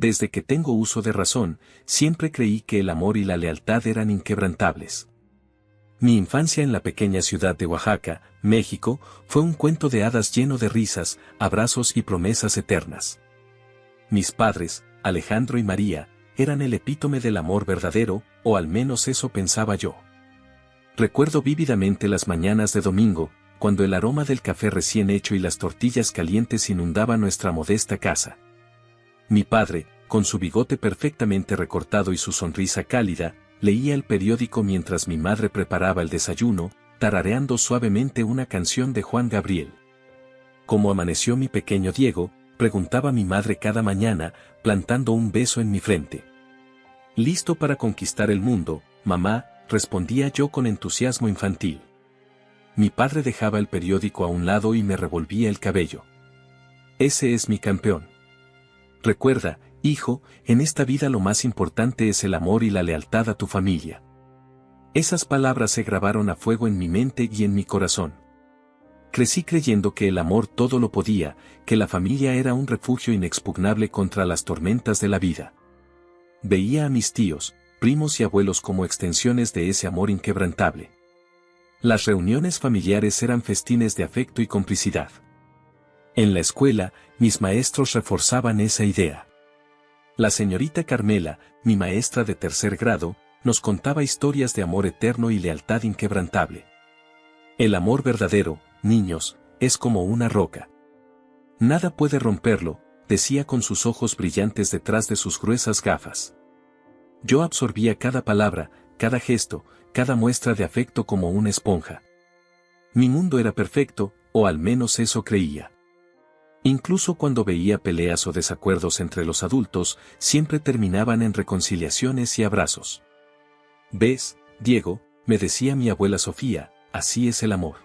Desde que tengo uso de razón, siempre creí que el amor y la lealtad eran inquebrantables. Mi infancia en la pequeña ciudad de Oaxaca, México, fue un cuento de hadas lleno de risas, abrazos y promesas eternas. Mis padres, Alejandro y María, eran el epítome del amor verdadero, o al menos eso pensaba yo. Recuerdo vívidamente las mañanas de domingo, cuando el aroma del café recién hecho y las tortillas calientes inundaban nuestra modesta casa. Mi padre, con su bigote perfectamente recortado y su sonrisa cálida, leía el periódico mientras mi madre preparaba el desayuno, tarareando suavemente una canción de Juan Gabriel. ¿Cómo amaneció mi pequeño Diego?, preguntaba mi madre cada mañana, plantando un beso en mi frente. Listo para conquistar el mundo, mamá, respondía yo con entusiasmo infantil. Mi padre dejaba el periódico a un lado y me revolvía el cabello. Ese es mi campeón. Recuerda, hijo, en esta vida lo más importante es el amor y la lealtad a tu familia. Esas palabras se grabaron a fuego en mi mente y en mi corazón. Crecí creyendo que el amor todo lo podía, que la familia era un refugio inexpugnable contra las tormentas de la vida. Veía a mis tíos, primos y abuelos como extensiones de ese amor inquebrantable. Las reuniones familiares eran festines de afecto y complicidad. En la escuela, mis maestros reforzaban esa idea. La señorita Carmela, mi maestra de tercer grado, nos contaba historias de amor eterno y lealtad inquebrantable. El amor verdadero, niños, es como una roca. Nada puede romperlo, decía con sus ojos brillantes detrás de sus gruesas gafas. Yo absorbía cada palabra, cada gesto, cada muestra de afecto como una esponja. Mi mundo era perfecto, o al menos eso creía. Incluso cuando veía peleas o desacuerdos entre los adultos, siempre terminaban en reconciliaciones y abrazos. ¿Ves, Diego?, me decía mi abuela Sofía, así es el amor.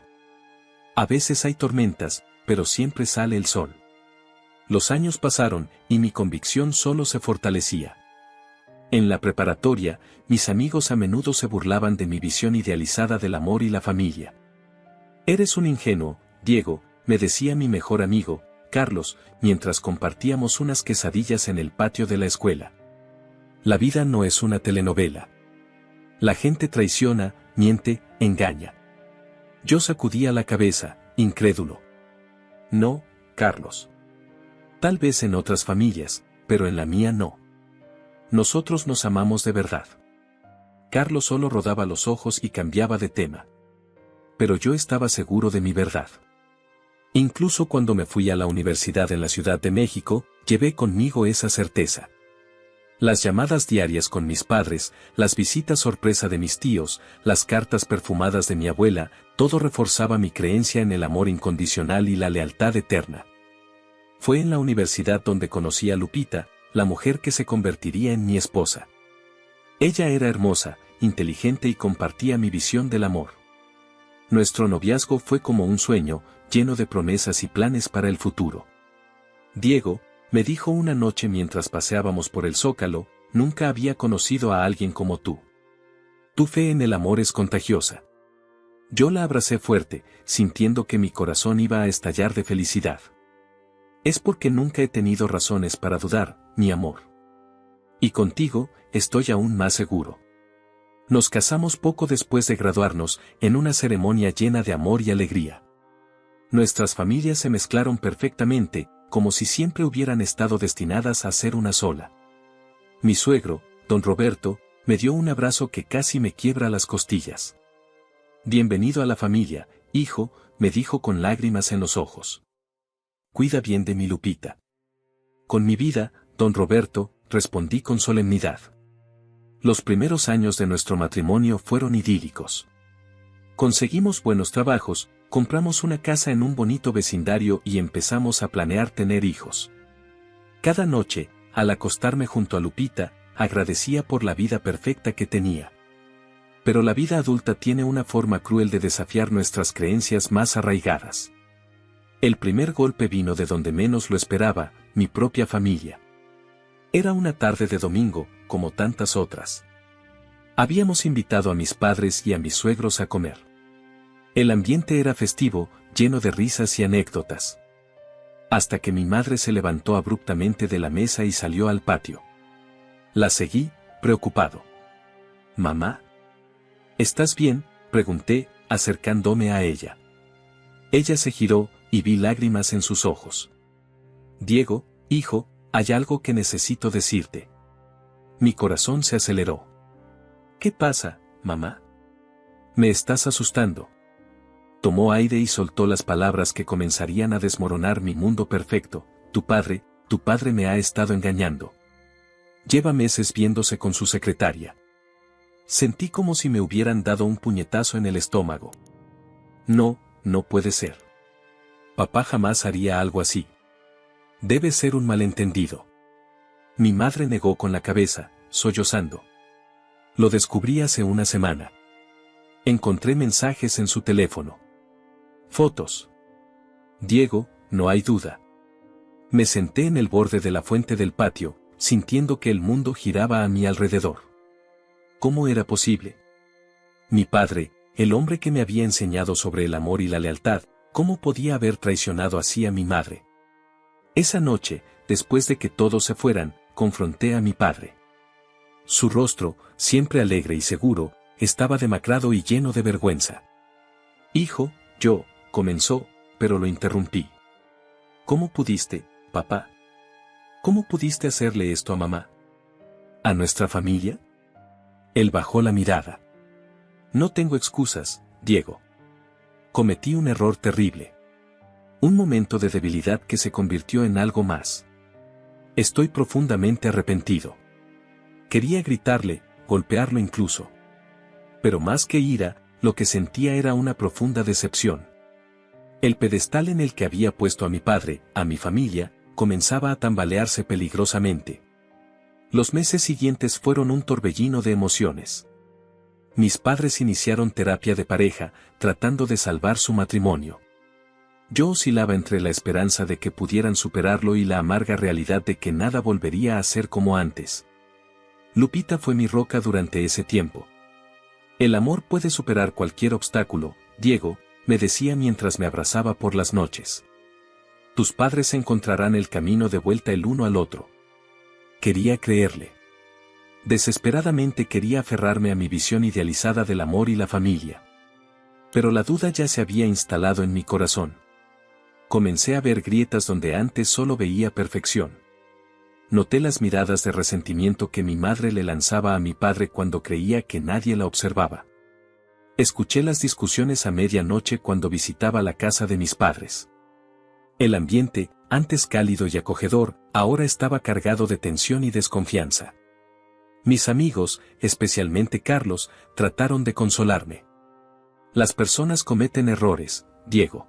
A veces hay tormentas, pero siempre sale el sol. Los años pasaron, y mi convicción solo se fortalecía. En la preparatoria, mis amigos a menudo se burlaban de mi visión idealizada del amor y la familia. Eres un ingenuo, Diego, me decía mi mejor amigo, Carlos, mientras compartíamos unas quesadillas en el patio de la escuela. La vida no es una telenovela. La gente traiciona, miente, engaña. Yo sacudía la cabeza, incrédulo. No, Carlos. Tal vez en otras familias, pero en la mía no. Nosotros nos amamos de verdad. Carlos solo rodaba los ojos y cambiaba de tema. Pero yo estaba seguro de mi verdad. Incluso cuando me fui a la universidad en la Ciudad de México, llevé conmigo esa certeza. Las llamadas diarias con mis padres, las visitas sorpresa de mis tíos, las cartas perfumadas de mi abuela, todo reforzaba mi creencia en el amor incondicional y la lealtad eterna. Fue en la universidad donde conocí a Lupita, la mujer que se convertiría en mi esposa. Ella era hermosa, inteligente y compartía mi visión del amor. Nuestro noviazgo fue como un sueño, lleno de promesas y planes para el futuro. Diego, me dijo una noche mientras paseábamos por el Zócalo, nunca había conocido a alguien como tú. Tu fe en el amor es contagiosa. Yo la abracé fuerte, sintiendo que mi corazón iba a estallar de felicidad. Es porque nunca he tenido razones para dudar, mi amor. Y contigo, estoy aún más seguro. Nos casamos poco después de graduarnos, en una ceremonia llena de amor y alegría. Nuestras familias se mezclaron perfectamente, como si siempre hubieran estado destinadas a ser una sola. Mi suegro, don Roberto, me dio un abrazo que casi me quiebra las costillas. Bienvenido a la familia, hijo, me dijo con lágrimas en los ojos. Cuida bien de mi Lupita. Con mi vida, don Roberto, respondí con solemnidad. Los primeros años de nuestro matrimonio fueron idílicos. Conseguimos buenos trabajos, compramos una casa en un bonito vecindario y empezamos a planear tener hijos. Cada noche, al acostarme junto a Lupita, agradecía por la vida perfecta que tenía. Pero la vida adulta tiene una forma cruel de desafiar nuestras creencias más arraigadas. El primer golpe vino de donde menos lo esperaba, mi propia familia. Era una tarde de domingo, como tantas otras. Habíamos invitado a mis padres y a mis suegros a comer. El ambiente era festivo, lleno de risas y anécdotas. hasta que mi madre se levantó abruptamente de la mesa y salió al patio. La seguí, preocupado. «Mamá, ¿estás bien?», pregunté, acercándome a ella. Ella se giró, y vi lágrimas en sus ojos. «Diego, hijo, hay algo que necesito decirte». Mi corazón se aceleró. «¿Qué pasa, mamá? Me estás asustando». Tomó aire y soltó las palabras que comenzarían a desmoronar mi mundo perfecto. Tu padre me ha estado engañando. Lleva meses viéndose con su secretaria». Sentí como si me hubieran dado un puñetazo en el estómago. No, no puede ser. Papá jamás haría algo así. Debe ser un malentendido. Mi madre negó con la cabeza, sollozando. Lo descubrí hace una semana. Encontré mensajes en su teléfono. Fotos. Diego, no hay duda. Me senté en el borde de la fuente del patio, sintiendo que el mundo giraba a mi alrededor. ¿Cómo era posible? Mi padre, el hombre que me había enseñado sobre el amor y la lealtad, ¿cómo podía haber traicionado así a mi madre? Esa noche, después de que todos se fueran, confronté a mi padre. Su rostro, siempre alegre y seguro, estaba demacrado y lleno de vergüenza. «Hijo, comenzó, pero lo interrumpí. «¿Cómo pudiste, papá? ¿Cómo pudiste hacerle esto a mamá? ¿A nuestra familia?». Él bajó la mirada. «No tengo excusas, Diego. Cometí un error terrible. Un momento de debilidad que se convirtió en algo más. Estoy profundamente arrepentido». Quería gritarle, golpearlo incluso. Pero más que ira, lo que sentía era una profunda decepción. El pedestal en el que había puesto a mi padre, a mi familia, comenzaba a tambalearse peligrosamente. Los meses siguientes fueron un torbellino de emociones. Mis padres iniciaron terapia de pareja, tratando de salvar su matrimonio. Yo oscilaba entre la esperanza de que pudieran superarlo y la amarga realidad de que nada volvería a ser como antes. Lupita fue mi roca durante ese tiempo. «El amor puede superar cualquier obstáculo, Diego», me decía mientras me abrazaba por las noches. «Tus padres encontrarán el camino de vuelta el uno al otro». Quería creerle. Desesperadamente quería aferrarme a mi visión idealizada del amor y la familia. Pero la duda ya se había instalado en mi corazón. Comencé a ver grietas donde antes solo veía perfección. Noté las miradas de resentimiento que mi madre le lanzaba a mi padre cuando creía que nadie la observaba. Escuché las discusiones a medianoche cuando visitaba la casa de mis padres. El ambiente, antes cálido y acogedor, ahora estaba cargado de tensión y desconfianza. Mis amigos, especialmente Carlos, trataron de consolarme. «Las personas cometen errores, Diego.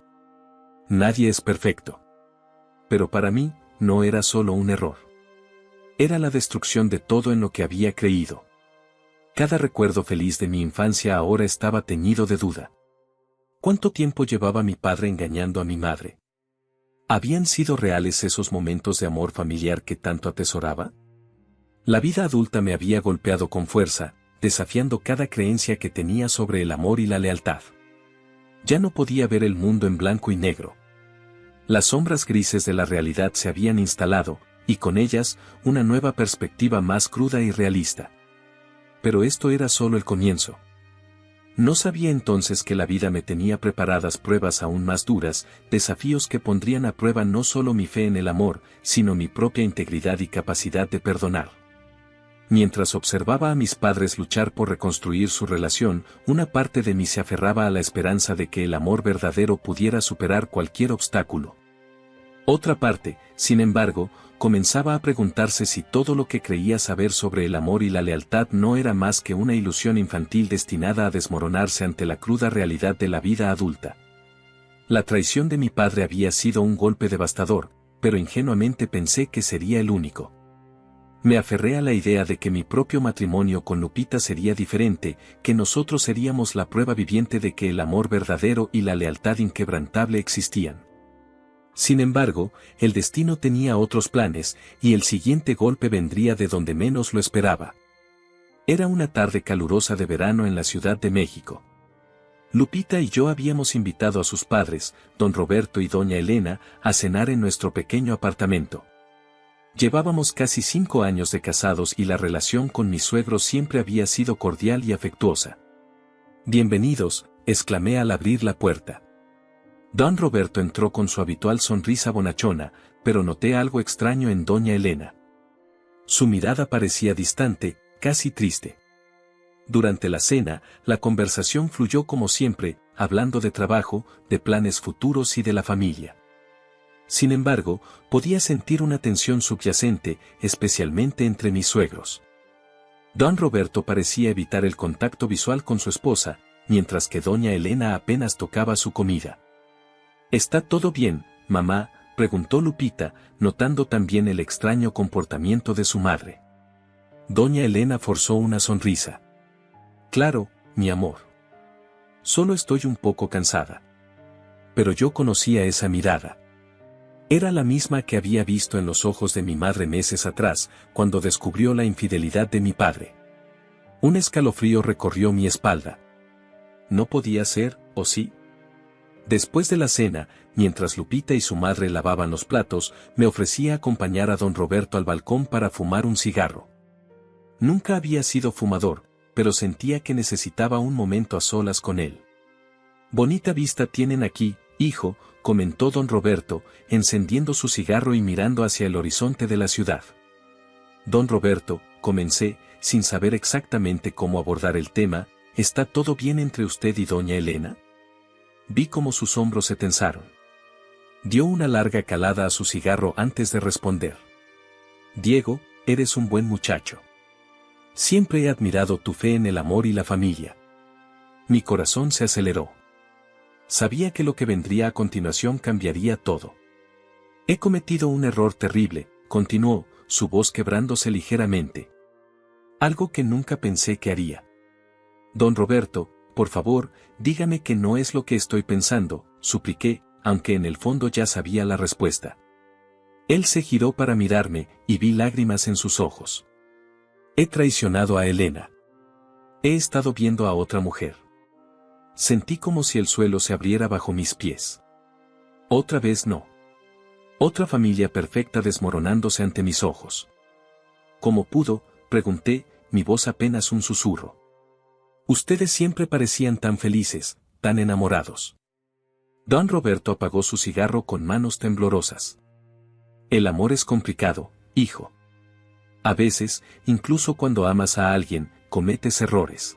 Nadie es perfecto». Pero para mí, no era solo un error. Era la destrucción de todo en lo que había creído. Cada recuerdo feliz de mi infancia ahora estaba teñido de duda. ¿Cuánto tiempo llevaba mi padre engañando a mi madre? ¿Habían sido reales esos momentos de amor familiar que tanto atesoraba? La vida adulta me había golpeado con fuerza, desafiando cada creencia que tenía sobre el amor y la lealtad. Ya no podía ver el mundo en blanco y negro. Las sombras grises de la realidad se habían instalado, y con ellas, una nueva perspectiva más cruda y realista. Pero esto era solo el comienzo. No sabía entonces que la vida me tenía preparadas pruebas aún más duras, desafíos que pondrían a prueba no solo mi fe en el amor, sino mi propia integridad y capacidad de perdonar. Mientras observaba a mis padres luchar por reconstruir su relación, una parte de mí se aferraba a la esperanza de que el amor verdadero pudiera superar cualquier obstáculo. Otra parte, sin embargo, comenzaba a preguntarse si todo lo que creía saber sobre el amor y la lealtad no era más que una ilusión infantil destinada a desmoronarse ante la cruda realidad de la vida adulta. La traición de mi padre había sido un golpe devastador, pero ingenuamente pensé que sería el único. Me aferré a la idea de que mi propio matrimonio con Lupita sería diferente, que nosotros seríamos la prueba viviente de que el amor verdadero y la lealtad inquebrantable existían. Sin embargo, el destino tenía otros planes, y el siguiente golpe vendría de donde menos lo esperaba. Era una tarde calurosa de verano en la Ciudad de México. Lupita y yo habíamos invitado a sus padres, don Roberto y doña Elena, a cenar en nuestro pequeño apartamento. Llevábamos casi 5 años de casados y la relación con mis suegros siempre había sido cordial y afectuosa. «Bienvenidos», exclamé al abrir la puerta. Don Roberto entró con su habitual sonrisa bonachona, pero noté algo extraño en doña Elena. Su mirada parecía distante, casi triste. Durante la cena, la conversación fluyó como siempre, hablando de trabajo, de planes futuros y de la familia. Sin embargo, podía sentir una tensión subyacente, especialmente entre mis suegros. Don Roberto parecía evitar el contacto visual con su esposa, mientras que doña Elena apenas tocaba su comida. «¿Está todo bien, mamá?», preguntó Lupita, notando también el extraño comportamiento de su madre. Doña Elena forzó una sonrisa. «Claro, mi amor. Solo estoy un poco cansada». Pero yo conocía esa mirada. Era la misma que había visto en los ojos de mi madre meses atrás, cuando descubrió la infidelidad de mi padre. Un escalofrío recorrió mi espalda. ¿No podía ser, o sí? Después de la cena, mientras Lupita y su madre lavaban los platos, me ofrecía acompañar a don Roberto al balcón para fumar un cigarro. Nunca había sido fumador, pero sentía que necesitaba un momento a solas con él. «Bonita vista tienen aquí, hijo», comentó don Roberto, encendiendo su cigarro y mirando hacia el horizonte de la ciudad. «Don Roberto», comencé, sin saber exactamente cómo abordar el tema, «¿está todo bien entre usted y doña Elena?». Vi cómo sus hombros se tensaron. Dio una larga calada a su cigarro antes de responder. «Diego, eres un buen muchacho. Siempre he admirado tu fe en el amor y la familia». Mi corazón se aceleró. Sabía que lo que vendría a continuación cambiaría todo. «He cometido un error terrible», continuó, su voz quebrándose ligeramente. «Algo que nunca pensé que haría. Don Roberto, por favor, dígame que no es lo que estoy pensando», supliqué, aunque en el fondo ya sabía la respuesta. Él se giró para mirarme, y vi lágrimas en sus ojos. «He traicionado a Elena. He estado viendo a otra mujer». Sentí como si el suelo se abriera bajo mis pies. Otra vez no. Otra familia perfecta desmoronándose ante mis ojos. «¿Cómo pudo?», pregunté, mi voz apenas un susurro. «Ustedes siempre parecían tan felices, tan enamorados». Don Roberto apagó su cigarro con manos temblorosas. «El amor es complicado, hijo. A veces, incluso cuando amas a alguien, cometes errores.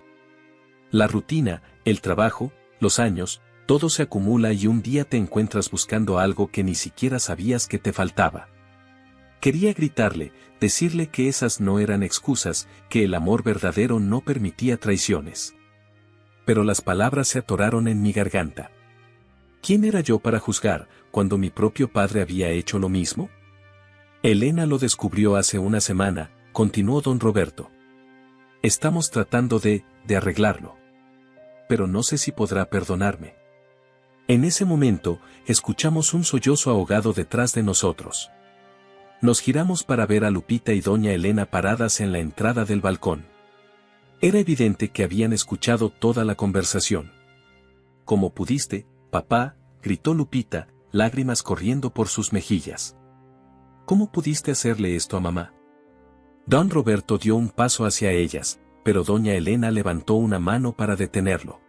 La rutina, el trabajo, los años, todo se acumula y un día te encuentras buscando algo que ni siquiera sabías que te faltaba». Quería gritarle, decirle que esas no eran excusas, que el amor verdadero no permitía traiciones. Pero las palabras se atoraron en mi garganta. ¿Quién era yo para juzgar, cuando mi propio padre había hecho lo mismo? «Elena lo descubrió hace una semana», continuó don Roberto. «Estamos tratando de arreglarlo. Pero no sé si podrá perdonarme». En ese momento, escuchamos un sollozo ahogado detrás de nosotros. Nos giramos para ver a Lupita y doña Elena paradas en la entrada del balcón. Era evidente que habían escuchado toda la conversación. «¿Cómo pudiste, papá?», gritó Lupita, lágrimas corriendo por sus mejillas. «¿Cómo pudiste hacerle esto a mamá?». Don Roberto dio un paso hacia ellas, pero doña Elena levantó una mano para detenerlo.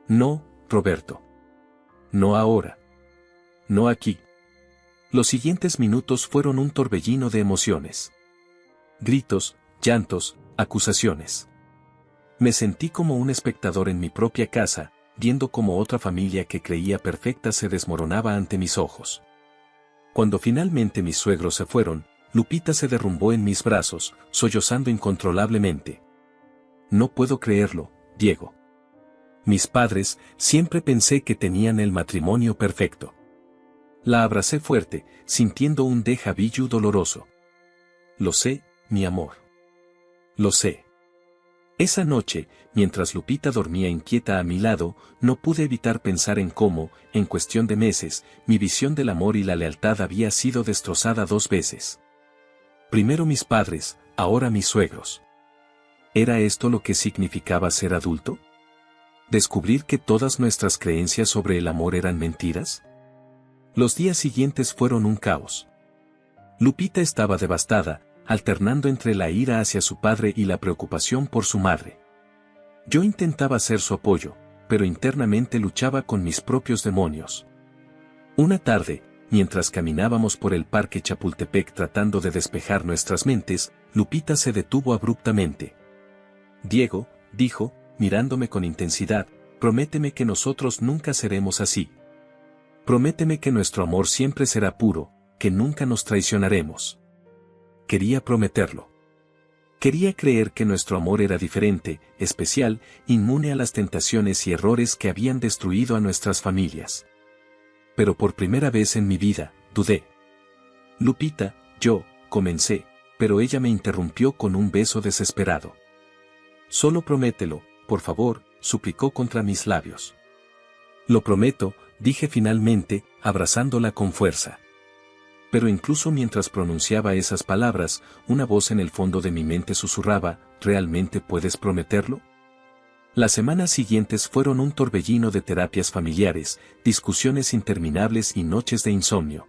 «No, Roberto. No ahora. No aquí». Los siguientes minutos fueron un torbellino de emociones. Gritos, llantos, acusaciones. Me sentí como un espectador en mi propia casa, viendo cómo otra familia que creía perfecta se desmoronaba ante mis ojos. Cuando finalmente mis suegros se fueron, Lupita se derrumbó en mis brazos, sollozando incontrolablemente. «No puedo creerlo, Diego. Mis padres, siempre pensé que tenían el matrimonio perfecto». La abracé fuerte, sintiendo un déjà vu doloroso. «Lo sé, mi amor. Lo sé». Esa noche, mientras Lupita dormía inquieta a mi lado, no pude evitar pensar en cómo, en cuestión de meses, mi visión del amor y la lealtad había sido destrozada 2 veces. Primero mis padres, ahora mis suegros. ¿Era esto lo que significaba ser adulto? ¿Descubrir que todas nuestras creencias sobre el amor eran mentiras? Los días siguientes fueron un caos. Lupita estaba devastada, alternando entre la ira hacia su padre y la preocupación por su madre. Yo intentaba ser su apoyo, pero internamente luchaba con mis propios demonios. Una tarde, mientras caminábamos por el parque Chapultepec tratando de despejar nuestras mentes, Lupita se detuvo abruptamente. «Diego», dijo, mirándome con intensidad, «prométeme que nosotros nunca seremos así. Prométeme que nuestro amor siempre será puro, que nunca nos traicionaremos». Quería prometerlo. Quería creer que nuestro amor era diferente, especial, inmune a las tentaciones y errores que habían destruido a nuestras familias. Pero por primera vez en mi vida, dudé. «Lupita», yo, comencé, pero ella me interrumpió con un beso desesperado. «Solo promételo, por favor», suplicó contra mis labios. «Lo prometo», dije finalmente, abrazándola con fuerza. Pero incluso mientras pronunciaba esas palabras, una voz en el fondo de mi mente susurraba, «¿Realmente puedes prometerlo?». Las semanas siguientes fueron un torbellino de terapias familiares, discusiones interminables y noches de insomnio.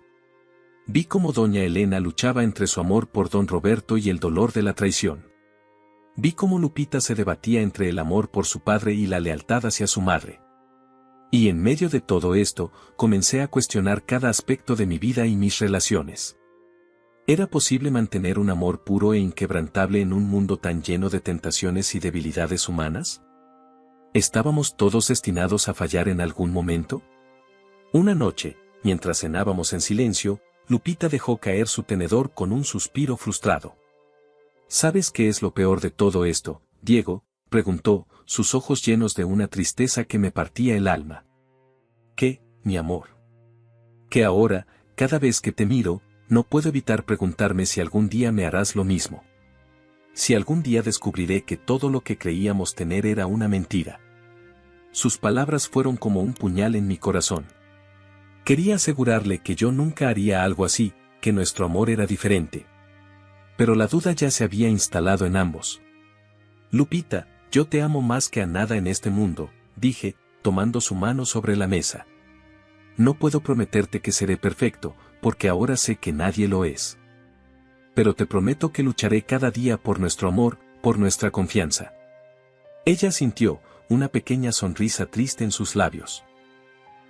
Vi cómo doña Elena luchaba entre su amor por don Roberto y el dolor de la traición. Vi cómo Lupita se debatía entre el amor por su padre y la lealtad hacia su madre. Y en medio de todo esto, comencé a cuestionar cada aspecto de mi vida y mis relaciones. ¿Era posible mantener un amor puro e inquebrantable en un mundo tan lleno de tentaciones y debilidades humanas? ¿Estábamos todos destinados a fallar en algún momento? Una noche, mientras cenábamos en silencio, Lupita dejó caer su tenedor con un suspiro frustrado. «¿Sabes qué es lo peor de todo esto, Diego?», preguntó, sus ojos llenos de una tristeza que me partía el alma. «¿Qué, mi amor?». «Que ahora, cada vez que te miro, no puedo evitar preguntarme si algún día me harás lo mismo. Si algún día descubriré que todo lo que creíamos tener era una mentira». Sus palabras fueron como un puñal en mi corazón. Quería asegurarle que yo nunca haría algo así, que nuestro amor era diferente. Pero la duda ya se había instalado en ambos. «Lupita, yo te amo más que a nada en este mundo», dije, tomando su mano sobre la mesa. «No puedo prometerte que seré perfecto, porque ahora sé que nadie lo es. Pero te prometo que lucharé cada día por nuestro amor, por nuestra confianza». Ella sintió una pequeña sonrisa triste en sus labios.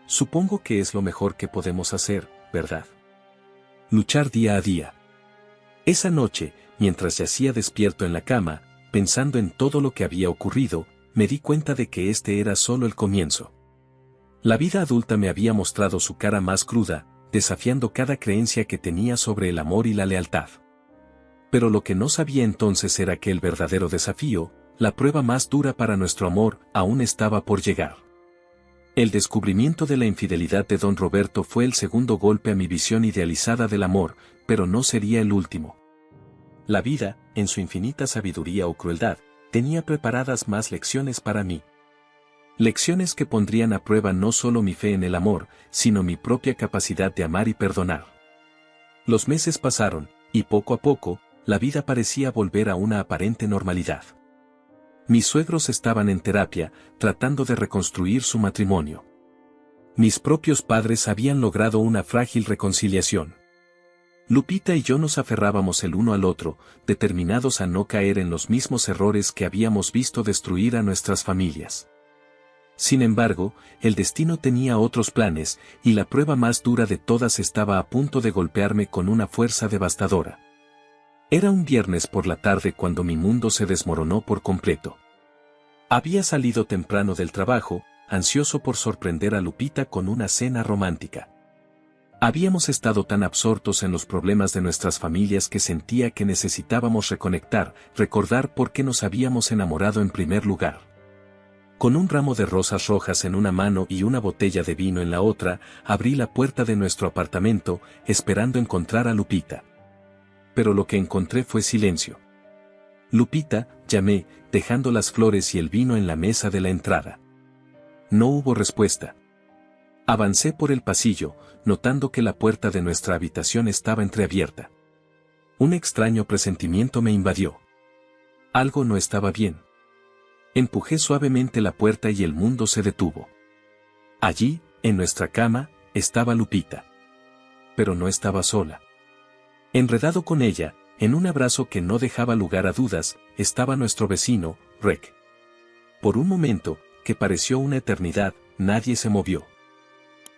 «Supongo que es lo mejor que podemos hacer, ¿verdad? Luchar día a día». Esa noche, mientras yacía despierto en la cama, pensando en todo lo que había ocurrido, me di cuenta de que este era solo el comienzo. La vida adulta me había mostrado su cara más cruda, desafiando cada creencia que tenía sobre el amor y la lealtad. Pero lo que no sabía entonces era que el verdadero desafío, la prueba más dura para nuestro amor, aún estaba por llegar. El descubrimiento de la infidelidad de don Roberto fue el segundo golpe a mi visión idealizada del amor, pero no sería el último. La vida, en su infinita sabiduría o crueldad, tenía preparadas más lecciones para mí. Lecciones que pondrían a prueba no solo mi fe en el amor, sino mi propia capacidad de amar y perdonar. Los meses pasaron, y poco a poco, la vida parecía volver a una aparente normalidad. Mis suegros estaban en terapia, tratando de reconstruir su matrimonio. Mis propios padres habían logrado una frágil reconciliación. Lupita y yo nos aferrábamos el uno al otro, determinados a no caer en los mismos errores que habíamos visto destruir a nuestras familias. Sin embargo, el destino tenía otros planes, y la prueba más dura de todas estaba a punto de golpearme con una fuerza devastadora. Era un viernes por la tarde cuando mi mundo se desmoronó por completo. Había salido temprano del trabajo, ansioso por sorprender a Lupita con una cena romántica. Habíamos estado tan absortos en los problemas de nuestras familias que sentía que necesitábamos reconectar, recordar por qué nos habíamos enamorado en primer lugar. Con un ramo de rosas rojas en una mano y una botella de vino en la otra, abrí la puerta de nuestro apartamento, esperando encontrar a Lupita. Pero lo que encontré fue silencio. «Lupita», llamé, dejando las flores y el vino en la mesa de la entrada. No hubo respuesta. Avancé por el pasillo, notando que la puerta de nuestra habitación estaba entreabierta. Un extraño presentimiento me invadió. Algo no estaba bien. Empujé suavemente la puerta y el mundo se detuvo. Allí, en nuestra cama, estaba Lupita. Pero no estaba sola. Enredado con ella, en un abrazo que no dejaba lugar a dudas, estaba nuestro vecino, Rec. Por un momento, que pareció una eternidad, nadie se movió.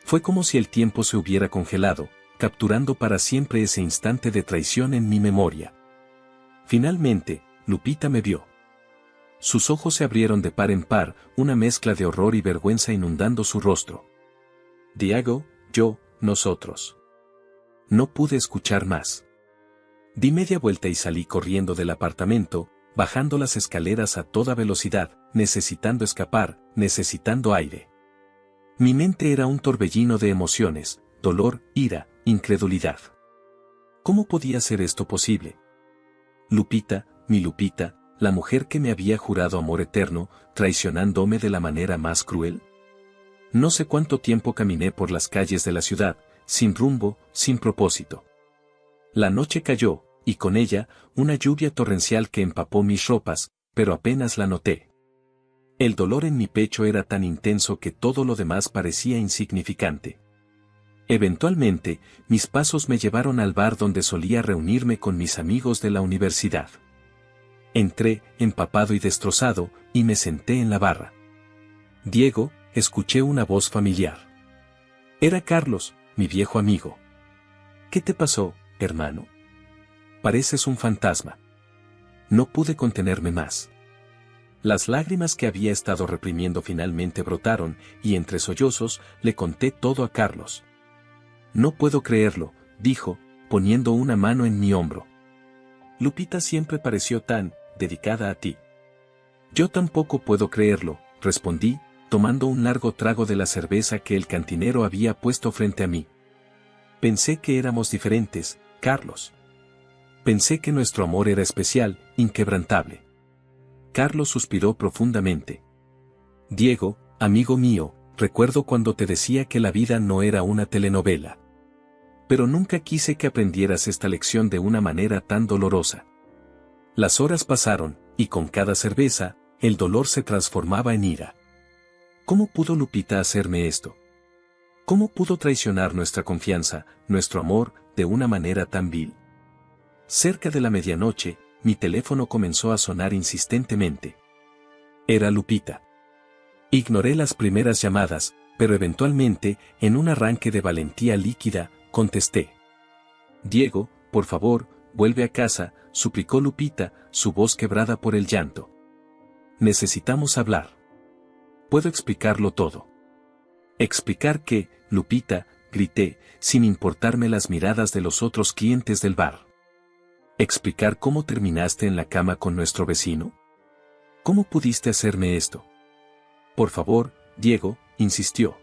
Fue como si el tiempo se hubiera congelado, capturando para siempre ese instante de traición en mi memoria. Finalmente, Lupita me vio. Sus ojos se abrieron de par en par, una mezcla de horror y vergüenza inundando su rostro. Diego, yo, nosotros. No pude escuchar más. Di media vuelta y salí corriendo del apartamento, bajando las escaleras a toda velocidad, necesitando escapar, necesitando aire. Mi mente era un torbellino de emociones, dolor, ira, incredulidad. ¿Cómo podía ser esto posible? Lupita, mi Lupita, la mujer que me había jurado amor eterno, traicionándome de la manera más cruel. No sé cuánto tiempo caminé por las calles de la ciudad, sin rumbo, sin propósito. La noche cayó, y con ella, una lluvia torrencial que empapó mis ropas, pero apenas la noté. El dolor en mi pecho era tan intenso que todo lo demás parecía insignificante. Eventualmente, mis pasos me llevaron al bar donde solía reunirme con mis amigos de la universidad. Entré, empapado y destrozado, y me senté en la barra. Diego, escuché una voz familiar. Era Carlos, mi viejo amigo. ¿Qué te pasó, hermano? Pareces un fantasma. No pude contenerme más. Las lágrimas que había estado reprimiendo finalmente brotaron, y entre sollozos, le conté todo a Carlos. No puedo creerlo, dijo, poniendo una mano en mi hombro. Lupita siempre pareció tan dedicada a ti. Yo tampoco puedo creerlo, respondí, tomando un largo trago de la cerveza que el cantinero había puesto frente a mí. Pensé que éramos diferentes, Carlos. Pensé que nuestro amor era especial, inquebrantable. Carlos suspiró profundamente. Diego, amigo mío, recuerdo cuando te decía que la vida no era una telenovela. Pero nunca quise que aprendieras esta lección de una manera tan dolorosa. Las horas pasaron, y con cada cerveza, el dolor se transformaba en ira. ¿Cómo pudo Lupita hacerme esto? ¿Cómo pudo traicionar nuestra confianza, nuestro amor, de una manera tan vil? Cerca de la medianoche, mi teléfono comenzó a sonar insistentemente. Era Lupita. Ignoré las primeras llamadas, pero eventualmente, en un arranque de valentía líquida, contesté. Diego, por favor, vuelve a casa, suplicó Lupita, su voz quebrada por el llanto. Necesitamos hablar. Puedo explicarlo todo. ¿Explicar qué, Lupita?, grité, sin importarme las miradas de los otros clientes del bar. ¿Explicar cómo terminaste en la cama con nuestro vecino? ¿Cómo pudiste hacerme esto? Por favor, Diego, insistió.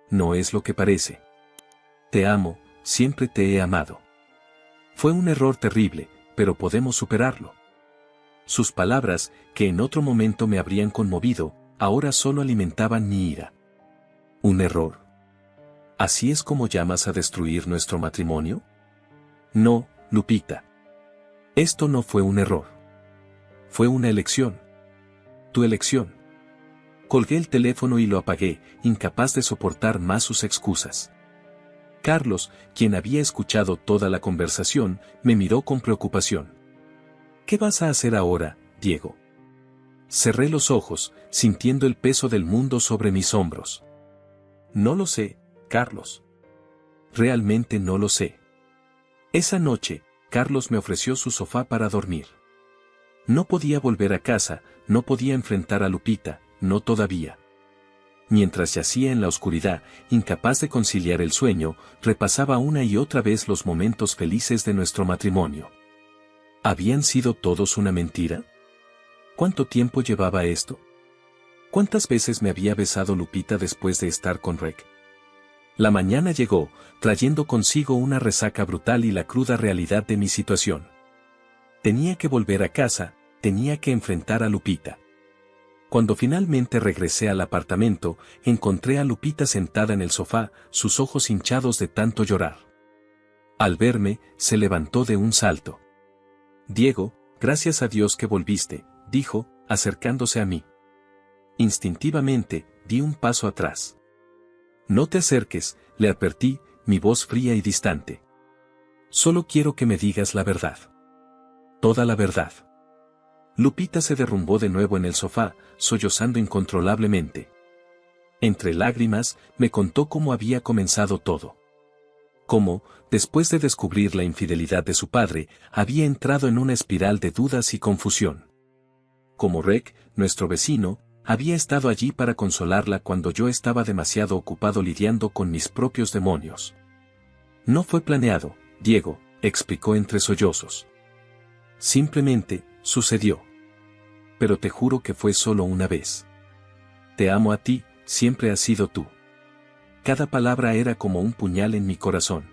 No es lo que parece. Te amo, siempre te he amado. Fue un error terrible, pero podemos superarlo. Sus palabras, que en otro momento me habrían conmovido, ahora solo alimentaban mi ira. ¿Un error? ¿Así es como llamas a destruir nuestro matrimonio? No, Lupita. Esto no fue un error. Fue una elección. Tu elección. Colgué el teléfono y lo apagué, incapaz de soportar más sus excusas. Carlos, quien había escuchado toda la conversación, me miró con preocupación. ¿Qué vas a hacer ahora, Diego? Cerré los ojos, sintiendo el peso del mundo sobre mis hombros. No lo sé, Carlos. Realmente no lo sé. Esa noche, Carlos me ofreció su sofá para dormir. No podía volver a casa, no podía enfrentar a Lupita, no todavía. Mientras yacía en la oscuridad, incapaz de conciliar el sueño, repasaba una y otra vez los momentos felices de nuestro matrimonio. ¿Habían sido todos una mentira? ¿Cuánto tiempo llevaba esto? ¿Cuántas veces me había besado Lupita después de estar con Rec? La mañana llegó, trayendo consigo una resaca brutal y la cruda realidad de mi situación. Tenía que volver a casa, tenía que enfrentar a Lupita. Cuando finalmente regresé al apartamento, encontré a Lupita sentada en el sofá, sus ojos hinchados de tanto llorar. Al verme, se levantó de un salto. Diego, gracias a Dios que volviste, dijo, acercándose a mí. Instintivamente, di un paso atrás. No te acerques, le advertí, mi voz fría y distante. Solo quiero que me digas la verdad. Toda la verdad. Lupita se derrumbó de nuevo en el sofá, sollozando incontrolablemente. Entre lágrimas, me contó cómo había comenzado todo. Cómo, después de descubrir la infidelidad de su padre, había entrado en una espiral de dudas y confusión. Como Rek, nuestro vecino, había estado allí para consolarla cuando yo estaba demasiado ocupado lidiando con mis propios demonios. No fue planeado, Diego, explicó entre sollozos. Simplemente, sucedió. Pero te juro que fue solo una vez. Te amo a ti, siempre has sido tú. Cada palabra era como un puñal en mi corazón.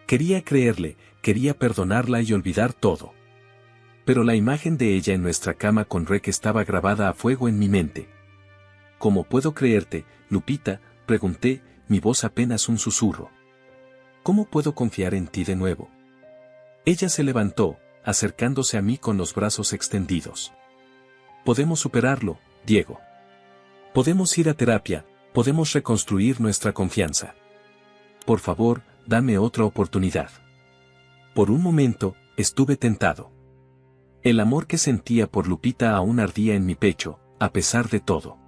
Quería creerle, quería perdonarla y olvidar todo. Pero la imagen de ella en nuestra cama con Rek estaba grabada a fuego en mi mente. ¿Cómo puedo creerte, Lupita?, pregunté, mi voz apenas un susurro. ¿Cómo puedo confiar en ti de nuevo? Ella se levantó, acercándose a mí con los brazos extendidos. Podemos superarlo, Diego. Podemos ir a terapia, podemos reconstruir nuestra confianza. Por favor, dame otra oportunidad. Por un momento, estuve tentado. El amor que sentía por Lupita aún ardía en mi pecho, a pesar de todo.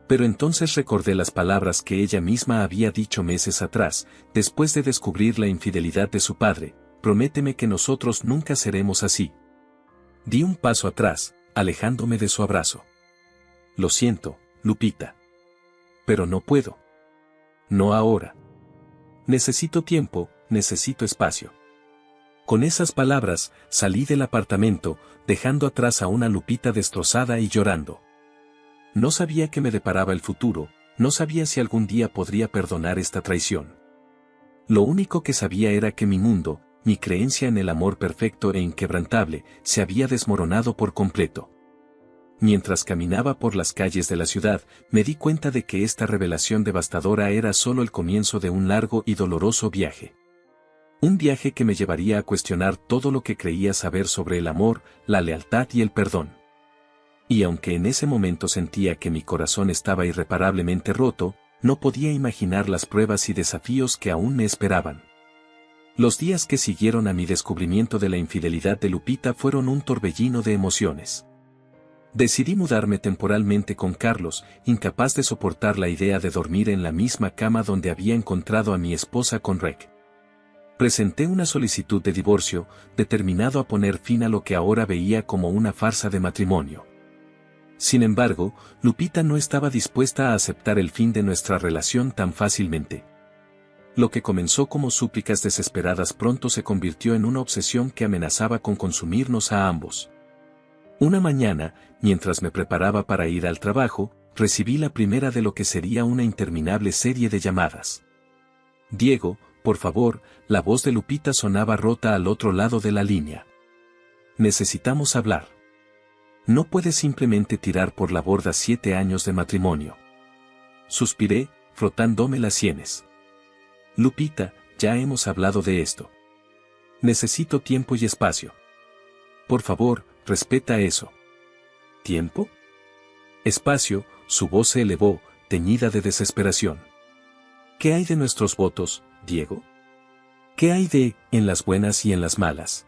Pero entonces recordé las palabras que ella misma había dicho meses atrás, después de descubrir la infidelidad de su padre: prométeme que nosotros nunca seremos así. Di un paso atrás, alejándome de su abrazo. Lo siento, Lupita. Pero no puedo. No ahora. Necesito tiempo, necesito espacio. Con esas palabras, salí del apartamento, dejando atrás a una Lupita destrozada y llorando. No sabía qué me deparaba el futuro, no sabía si algún día podría perdonar esta traición. Lo único que sabía era que mi mundo, mi creencia en el amor perfecto e inquebrantable, se había desmoronado por completo. Mientras caminaba por las calles de la ciudad, me di cuenta de que esta revelación devastadora era solo el comienzo de un largo y doloroso viaje. Un viaje que me llevaría a cuestionar todo lo que creía saber sobre el amor, la lealtad y el perdón. Y aunque en ese momento sentía que mi corazón estaba irreparablemente roto, no podía imaginar las pruebas y desafíos que aún me esperaban. Los días que siguieron a mi descubrimiento de la infidelidad de Lupita fueron un torbellino de emociones. Decidí mudarme temporalmente con Carlos, incapaz de soportar la idea de dormir en la misma cama donde había encontrado a mi esposa con Rek. Presenté una solicitud de divorcio, determinado a poner fin a lo que ahora veía como una farsa de matrimonio. Sin embargo, Lupita no estaba dispuesta a aceptar el fin de nuestra relación tan fácilmente. Lo que comenzó como súplicas desesperadas pronto se convirtió en una obsesión que amenazaba con consumirnos a ambos. Una mañana, mientras me preparaba para ir al trabajo, recibí la primera de lo que sería una interminable serie de llamadas. Diego, por favor, la voz de Lupita sonaba rota al otro lado de la línea. Necesitamos hablar. No puedes simplemente tirar por la borda 7 años de matrimonio. Suspiré, frotándome las sienes. Lupita, ya hemos hablado de esto. Necesito tiempo y espacio. Por favor, respeta eso. ¿Tiempo? Espacio, su voz se elevó, teñida de desesperación. ¿Qué hay de nuestros votos, Diego? ¿Qué hay de, en las buenas y en las malas?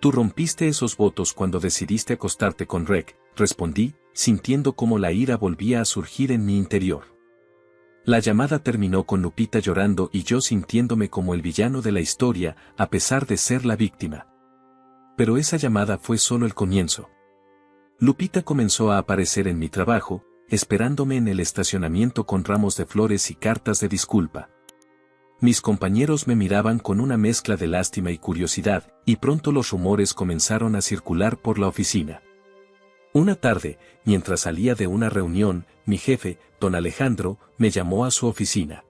Tú rompiste esos votos cuando decidiste acostarte con Rek, respondí, sintiendo cómo la ira volvía a surgir en mi interior. La llamada terminó con Lupita llorando y yo sintiéndome como el villano de la historia, a pesar de ser la víctima. Pero esa llamada fue solo el comienzo. Lupita comenzó a aparecer en mi trabajo, esperándome en el estacionamiento con ramos de flores y cartas de disculpa. Mis compañeros me miraban con una mezcla de lástima y curiosidad, y pronto los rumores comenzaron a circular por la oficina. Una tarde, mientras salía de una reunión, mi jefe, don Alejandro, me llamó a su oficina.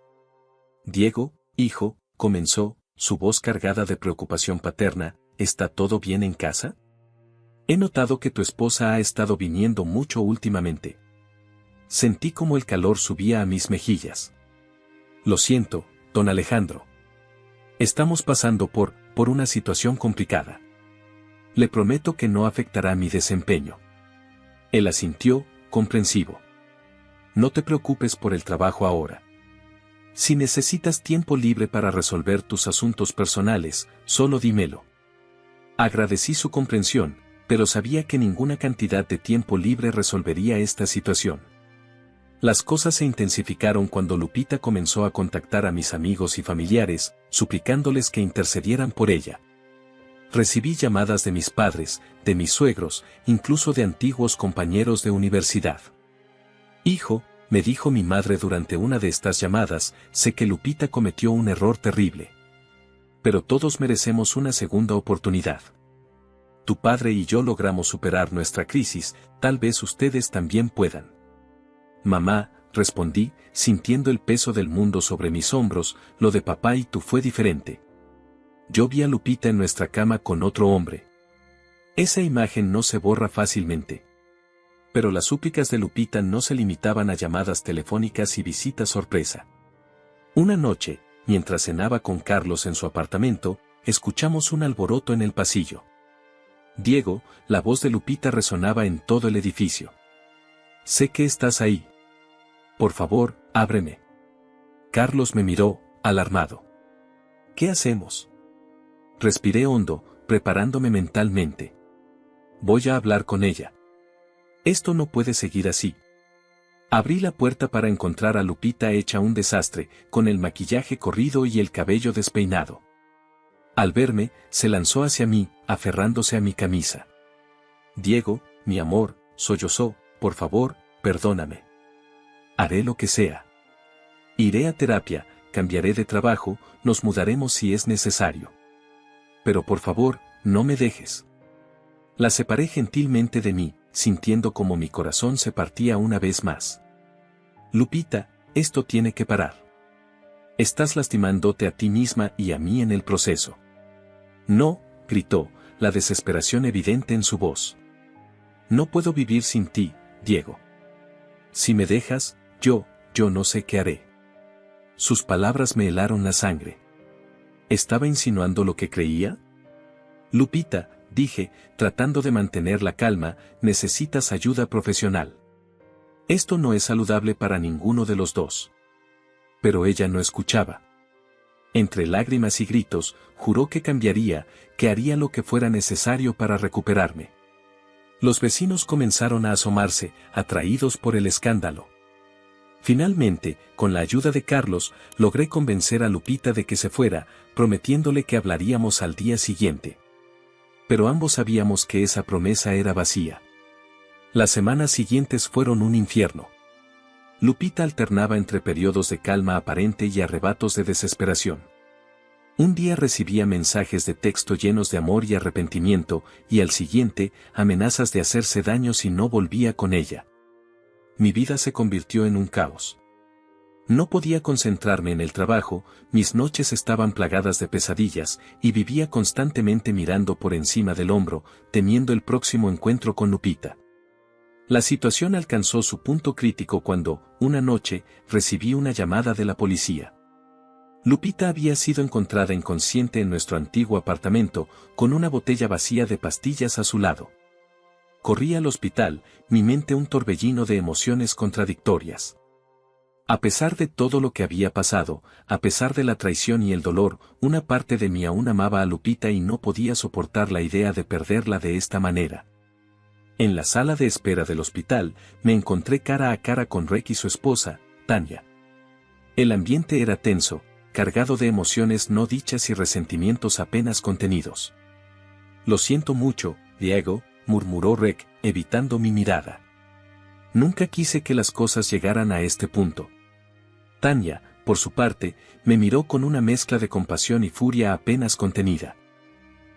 Diego, hijo, comenzó, su voz cargada de preocupación paterna, ¿está todo bien en casa? He notado que tu esposa ha estado viniendo mucho últimamente. Sentí como el calor subía a mis mejillas. Lo siento, don Alejandro. Estamos pasando por una situación complicada. Le prometo que no afectará mi desempeño. Él asintió, comprensivo. No te preocupes por el trabajo ahora. Si necesitas tiempo libre para resolver tus asuntos personales, solo dímelo. Agradecí su comprensión, pero sabía que ninguna cantidad de tiempo libre resolvería esta situación. Las cosas se intensificaron cuando Lupita comenzó a contactar a mis amigos y familiares, suplicándoles que intercedieran por ella. Recibí llamadas de mis padres, de mis suegros, incluso de antiguos compañeros de universidad. Hijo, me dijo mi madre durante una de estas llamadas, sé que Lupita cometió un error terrible. Pero todos merecemos una segunda oportunidad. Tu padre y yo logramos superar nuestra crisis, tal vez ustedes también puedan. Mamá, respondí, sintiendo el peso del mundo sobre mis hombros, lo de papá y tú fue diferente. Yo vi a Lupita en nuestra cama con otro hombre. Esa imagen no se borra fácilmente. Pero las súplicas de Lupita no se limitaban a llamadas telefónicas y visitas sorpresa. Una noche, mientras cenaba con Carlos en su apartamento, escuchamos un alboroto en el pasillo. Diego, la voz de Lupita resonaba en todo el edificio. Sé que estás ahí. Por favor, ábreme. Carlos me miró, alarmado. ¿Qué hacemos? Respiré hondo, preparándome mentalmente. Voy a hablar con ella. Esto no puede seguir así. Abrí la puerta para encontrar a Lupita hecha un desastre, con el maquillaje corrido y el cabello despeinado. Al verme, se lanzó hacia mí, aferrándose a mi camisa. Diego, mi amor, sollozó, por favor, perdóname. Haré lo que sea. Iré a terapia, cambiaré de trabajo, nos mudaremos si es necesario. Pero por favor, no me dejes. La separé gentilmente de mí, sintiendo como mi corazón se partía una vez más. Lupita, esto tiene que parar. Estás lastimándote a ti misma y a mí en el proceso. No, gritó, la desesperación evidente en su voz. No puedo vivir sin ti, Diego. Si me dejas, yo no sé qué haré. Sus palabras me helaron la sangre. ¿Estaba insinuando lo que creía? Lupita, dije, tratando de mantener la calma, necesitas ayuda profesional. Esto no es saludable para ninguno de los dos. Pero ella no escuchaba. Entre lágrimas y gritos, juró que cambiaría, que haría lo que fuera necesario para recuperarme. Los vecinos comenzaron a asomarse, atraídos por el escándalo. Finalmente, con la ayuda de Carlos, logré convencer a Lupita de que se fuera, prometiéndole que hablaríamos al día siguiente. Pero ambos sabíamos que esa promesa era vacía. Las semanas siguientes fueron un infierno. Lupita alternaba entre periodos de calma aparente y arrebatos de desesperación. Un día recibía mensajes de texto llenos de amor y arrepentimiento, y al siguiente, amenazas de hacerse daño si no volvía con ella. Mi vida se convirtió en un caos. No podía concentrarme en el trabajo, mis noches estaban plagadas de pesadillas, y vivía constantemente mirando por encima del hombro, temiendo el próximo encuentro con Lupita. La situación alcanzó su punto crítico cuando, una noche, recibí una llamada de la policía. Lupita había sido encontrada inconsciente en nuestro antiguo apartamento, con una botella vacía de pastillas a su lado. Corrí al hospital, mi mente un torbellino de emociones contradictorias. A pesar de todo lo que había pasado, a pesar de la traición y el dolor, una parte de mí aún amaba a Lupita y no podía soportar la idea de perderla de esta manera. En la sala de espera del hospital, me encontré cara a cara con Rick y su esposa, Tania. El ambiente era tenso, cargado de emociones no dichas y resentimientos apenas contenidos. Lo siento mucho, Diego, murmuró Rick, evitando mi mirada. Nunca quise que las cosas llegaran a este punto. Tania, por su parte, me miró con una mezcla de compasión y furia apenas contenida.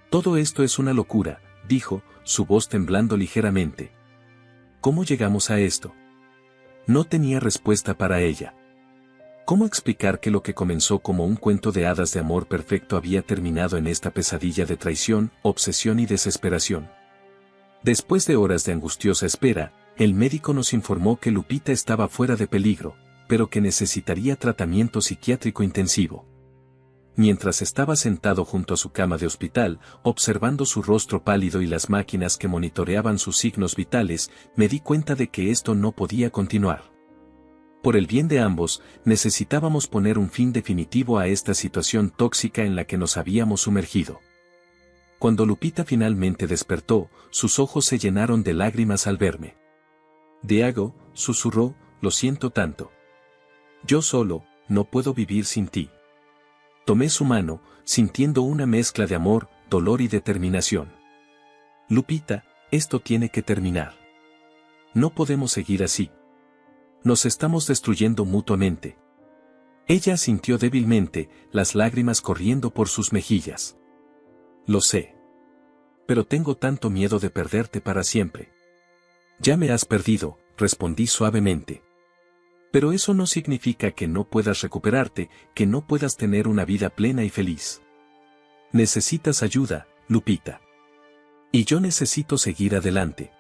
Todo esto es una locura, dijo, su voz temblando ligeramente. ¿Cómo llegamos a esto? No tenía respuesta para ella. ¿Cómo explicar que lo que comenzó como un cuento de hadas de amor perfecto había terminado en esta pesadilla de traición, obsesión y desesperación? Después de horas de angustiosa espera, el médico nos informó que Lupita estaba fuera de peligro, pero que necesitaría tratamiento psiquiátrico intensivo. Mientras estaba sentado junto a su cama de hospital, observando su rostro pálido y las máquinas que monitoreaban sus signos vitales, me di cuenta de que esto no podía continuar. Por el bien de ambos, necesitábamos poner un fin definitivo a esta situación tóxica en la que nos habíamos sumergido. Cuando Lupita finalmente despertó, sus ojos se llenaron de lágrimas al verme. Diego, susurró, lo siento tanto. Yo solo, no puedo vivir sin ti. Tomé su mano, sintiendo una mezcla de amor, dolor y determinación. Lupita, esto tiene que terminar. No podemos seguir así. Nos estamos destruyendo mutuamente. Ella asintió débilmente, las lágrimas corriendo por sus mejillas. Lo sé. Pero tengo tanto miedo de perderte para siempre. Ya me has perdido, respondí suavemente. Pero eso no significa que no puedas recuperarte, que no puedas tener una vida plena y feliz. Necesitas ayuda, Lupita. Y yo necesito seguir adelante.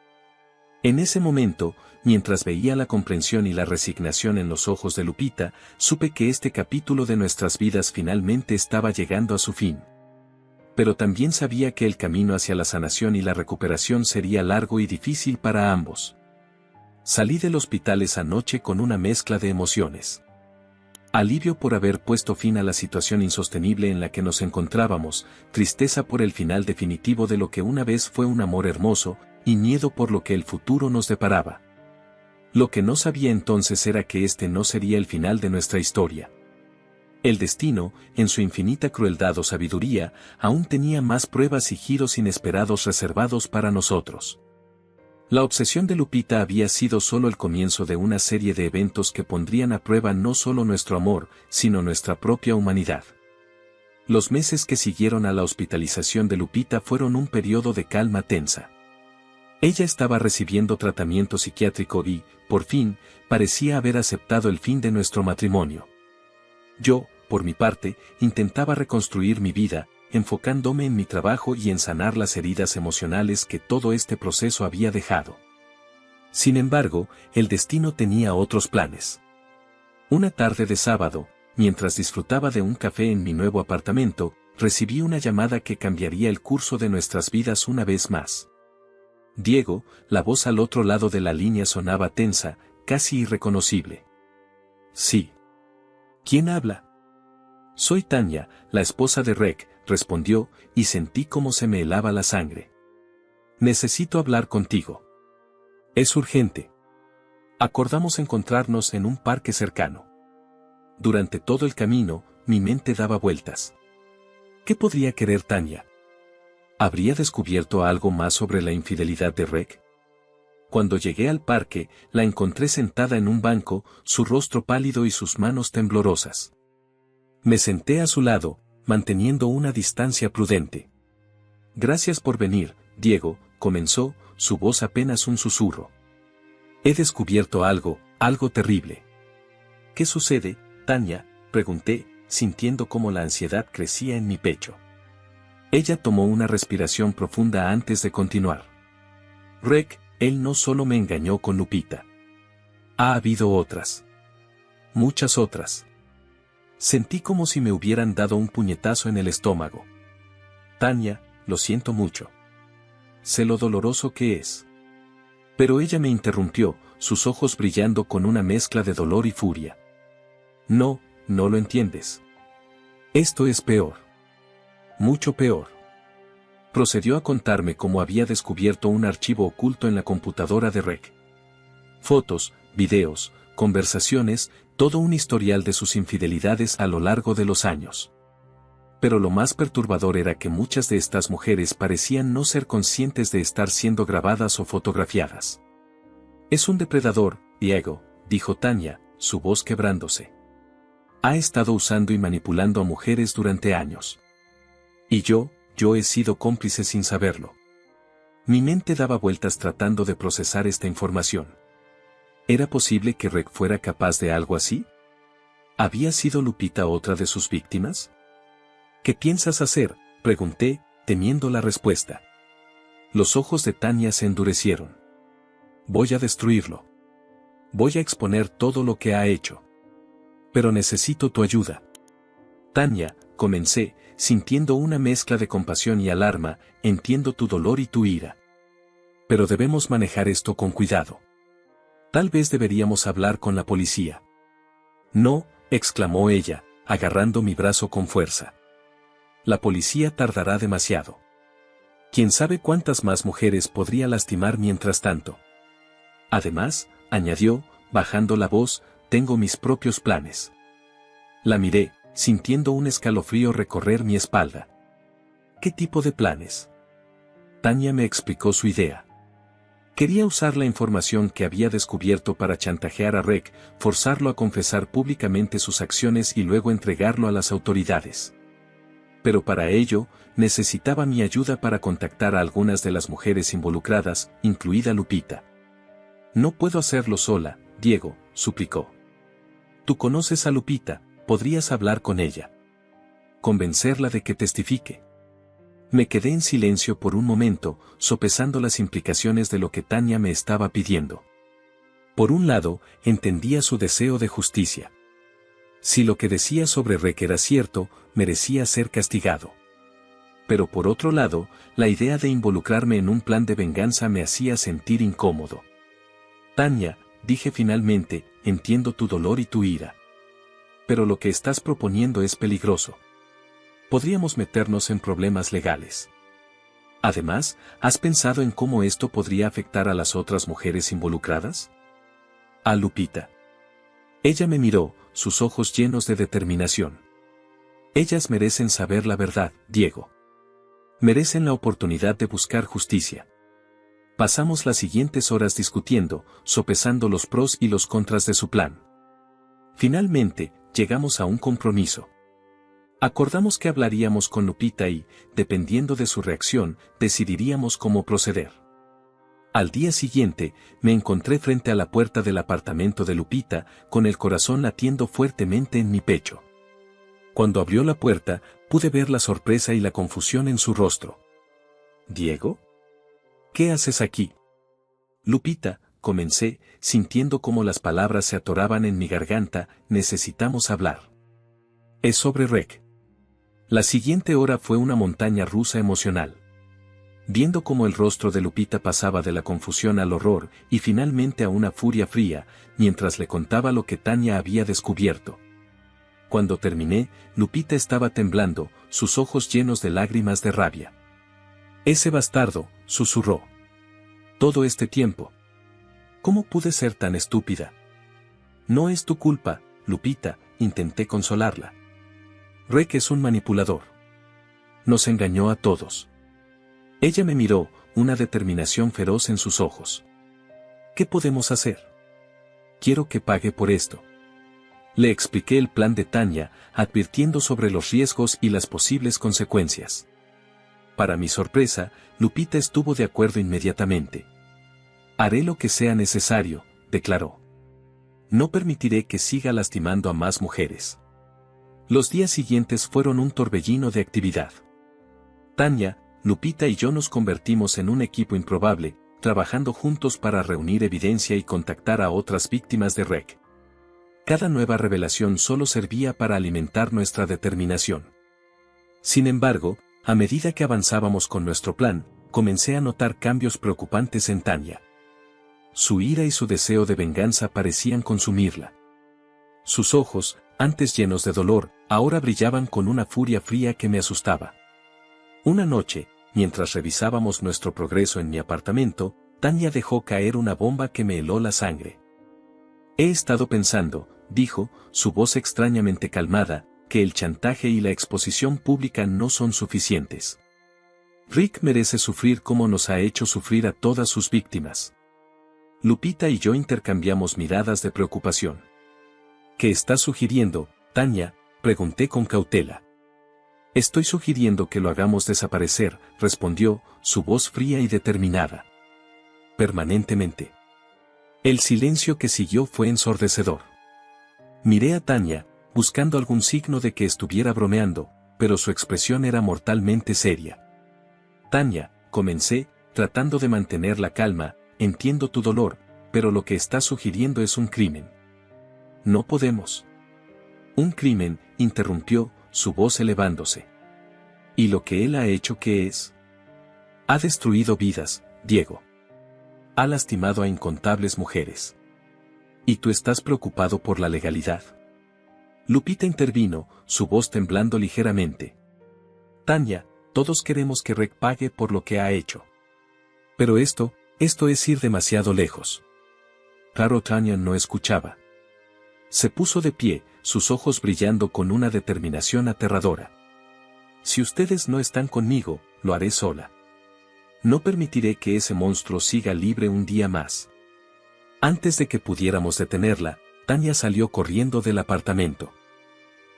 En ese momento, mientras veía la comprensión y la resignación en los ojos de Lupita, supe que este capítulo de nuestras vidas finalmente estaba llegando a su fin. Pero también sabía que el camino hacia la sanación y la recuperación sería largo y difícil para ambos. Salí del hospital esa noche con una mezcla de emociones. Alivio por haber puesto fin a la situación insostenible en la que nos encontrábamos, tristeza por el final definitivo de lo que una vez fue un amor hermoso, y miedo por lo que el futuro nos deparaba. Lo que no sabía entonces era que este no sería el final de nuestra historia. El destino, en su infinita crueldad o sabiduría, aún tenía más pruebas y giros inesperados reservados para nosotros. La obsesión de Lupita había sido solo el comienzo de una serie de eventos que pondrían a prueba no solo nuestro amor, sino nuestra propia humanidad. Los meses que siguieron a la hospitalización de Lupita fueron un periodo de calma tensa. Ella estaba recibiendo tratamiento psiquiátrico y, por fin, parecía haber aceptado el fin de nuestro matrimonio. Yo, por mi parte, intentaba reconstruir mi vida, enfocándome en mi trabajo y en sanar las heridas emocionales que todo este proceso había dejado. Sin embargo, el destino tenía otros planes. Una tarde de sábado, mientras disfrutaba de un café en mi nuevo apartamento, recibí una llamada que cambiaría el curso de nuestras vidas una vez más. Diego, la voz al otro lado de la línea sonaba tensa, casi irreconocible. Sí. ¿Quién habla? Soy Tania, la esposa de Rek, respondió, y sentí cómo se me helaba la sangre. Necesito hablar contigo. Es urgente. Acordamos encontrarnos en un parque cercano. Durante todo el camino, mi mente daba vueltas. ¿Qué podría querer Tania? ¿Habría descubierto algo más sobre la infidelidad de Rek? Cuando llegué al parque, la encontré sentada en un banco, su rostro pálido y sus manos temblorosas. Me senté a su lado, manteniendo una distancia prudente. Gracias por venir, Diego, comenzó, su voz apenas un susurro. He descubierto algo terrible. ¿Qué sucede, Tania?, pregunté, sintiendo cómo la ansiedad crecía en mi pecho. Ella tomó una respiración profunda antes de continuar. Rek, él no solo me engañó con Lupita. Ha habido otras. Muchas otras. Sentí como si me hubieran dado un puñetazo en el estómago. Tania, lo siento mucho. Sé lo doloroso que es. Pero ella me interrumpió, sus ojos brillando con una mezcla de dolor y furia. No, no lo entiendes. Esto es peor. Mucho peor. Procedió a contarme cómo había descubierto un archivo oculto en la computadora de Rek. Fotos, videos, conversaciones, todo un historial de sus infidelidades a lo largo de los años. Pero lo más perturbador era que muchas de estas mujeres parecían no ser conscientes de estar siendo grabadas o fotografiadas. Es un depredador, Diego, dijo Tania, su voz quebrándose. Ha estado usando y manipulando a mujeres durante años. Y yo he sido cómplice sin saberlo. Mi mente daba vueltas tratando de procesar esta información. ¿Era posible que Rek fuera capaz de algo así? ¿Había sido Lupita otra de sus víctimas? ¿Qué piensas hacer?, pregunté, temiendo la respuesta. Los ojos de Tania se endurecieron. Voy a destruirlo. Voy a exponer todo lo que ha hecho. Pero necesito tu ayuda. Tania, comencé, sintiendo una mezcla de compasión y alarma, entiendo tu dolor y tu ira. Pero debemos manejar esto con cuidado. Tal vez deberíamos hablar con la policía. No, exclamó ella, agarrando mi brazo con fuerza. La policía tardará demasiado. ¿Quién sabe cuántas más mujeres podría lastimar mientras tanto? Además, añadió, bajando la voz, tengo mis propios planes. La miré, sintiendo un escalofrío recorrer mi espalda. ¿Qué tipo de planes? Tania me explicó su idea. Quería usar la información que había descubierto para chantajear a Rek, forzarlo a confesar públicamente sus acciones y luego entregarlo a las autoridades. Pero para ello, necesitaba mi ayuda para contactar a algunas de las mujeres involucradas, incluida Lupita. No puedo hacerlo sola, Diego, suplicó. Tú conoces a Lupita, podrías hablar con ella. Convencerla de que testifique. Me quedé en silencio por un momento, sopesando las implicaciones de lo que Tania me estaba pidiendo. Por un lado, entendía su deseo de justicia. Si lo que decía sobre Rek era cierto, merecía ser castigado. Pero por otro lado, la idea de involucrarme en un plan de venganza me hacía sentir incómodo. Tania, dije finalmente, entiendo tu dolor y tu ira. Pero lo que estás proponiendo es peligroso. Podríamos meternos en problemas legales. Además, ¿has pensado en cómo esto podría afectar a las otras mujeres involucradas? A Lupita. Ella me miró, sus ojos llenos de determinación. Ellas merecen saber la verdad, Diego. Merecen la oportunidad de buscar justicia. Pasamos las siguientes horas discutiendo, sopesando los pros y los contras de su plan. Finalmente, llegamos a un compromiso. Acordamos que hablaríamos con Lupita y, dependiendo de su reacción, decidiríamos cómo proceder. Al día siguiente, me encontré frente a la puerta del apartamento de Lupita, con el corazón latiendo fuertemente en mi pecho. Cuando abrió la puerta, pude ver la sorpresa y la confusión en su rostro. ¿Diego? ¿Qué haces aquí? Lupita, comencé, sintiendo cómo las palabras se atoraban en mi garganta, necesitamos hablar. Es sobre Rek. La siguiente hora fue una montaña rusa emocional. Viendo cómo el rostro de Lupita pasaba de la confusión al horror y finalmente a una furia fría, mientras le contaba lo que Tania había descubierto. Cuando terminé, Lupita estaba temblando, sus ojos llenos de lágrimas de rabia. Ese bastardo, susurró. Todo este tiempo. ¿Cómo pude ser tan estúpida? No es tu culpa, Lupita, intenté consolarla. Rek es un manipulador. Nos engañó a todos. Ella me miró, una determinación feroz en sus ojos. ¿Qué podemos hacer? Quiero que pague por esto. Le expliqué el plan de Tania, advirtiendo sobre los riesgos y las posibles consecuencias. Para mi sorpresa, Lupita estuvo de acuerdo inmediatamente. Haré lo que sea necesario, declaró. No permitiré que siga lastimando a más mujeres. Los días siguientes fueron un torbellino de actividad. Tania, Lupita y yo nos convertimos en un equipo improbable, trabajando juntos para reunir evidencia y contactar a otras víctimas de Rek. Cada nueva revelación solo servía para alimentar nuestra determinación. Sin embargo, a medida que avanzábamos con nuestro plan, comencé a notar cambios preocupantes en Tania. Su ira y su deseo de venganza parecían consumirla. Sus ojos, antes llenos de dolor, ahora brillaban con una furia fría que me asustaba. Una noche, mientras revisábamos nuestro progreso en mi apartamento, Tania dejó caer una bomba que me heló la sangre. He estado pensando, dijo, su voz extrañamente calmada, que el chantaje y la exposición pública no son suficientes. Rick merece sufrir como nos ha hecho sufrir a todas sus víctimas. Lupita y yo intercambiamos miradas de preocupación. ¿Qué estás sugiriendo, Tania?, pregunté con cautela. Estoy sugiriendo que lo hagamos desaparecer, respondió, su voz fría y determinada. Permanentemente. El silencio que siguió fue ensordecedor. Miré a Tania, buscando algún signo de que estuviera bromeando, pero su expresión era mortalmente seria. Tania, comencé, tratando de mantener la calma, entiendo tu dolor, pero lo que estás sugiriendo es un crimen. No podemos. Un crimen, interrumpió, su voz elevándose. ¿Y lo que él ha hecho qué es? Ha destruido vidas, Diego. Ha lastimado a incontables mujeres. ¿Y tú estás preocupado por la legalidad? Lupita intervino, su voz temblando ligeramente. Tania, todos queremos que Reg pague por lo que ha hecho. Pero esto es ir demasiado lejos. Claro, Tania no escuchaba. Se puso de pie, sus ojos brillando con una determinación aterradora. Si ustedes no están conmigo, lo haré sola. No permitiré que ese monstruo siga libre un día más. Antes de que pudiéramos detenerla, Tania salió corriendo del apartamento.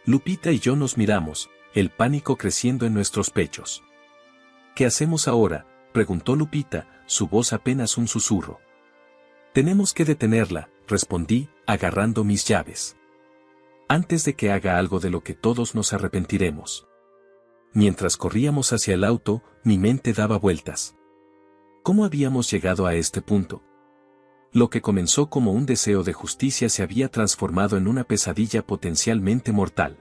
Lupita y yo nos miramos, el pánico creciendo en nuestros pechos. ¿Qué hacemos ahora?, preguntó Lupita, su voz apenas un susurro. Tenemos que detenerla, respondí, agarrando mis llaves. Antes de que haga algo de lo que todos nos arrepentiremos. Mientras corríamos hacia el auto, mi mente daba vueltas. ¿Cómo habíamos llegado a este punto? Lo que comenzó como un deseo de justicia se había transformado en una pesadilla potencialmente mortal.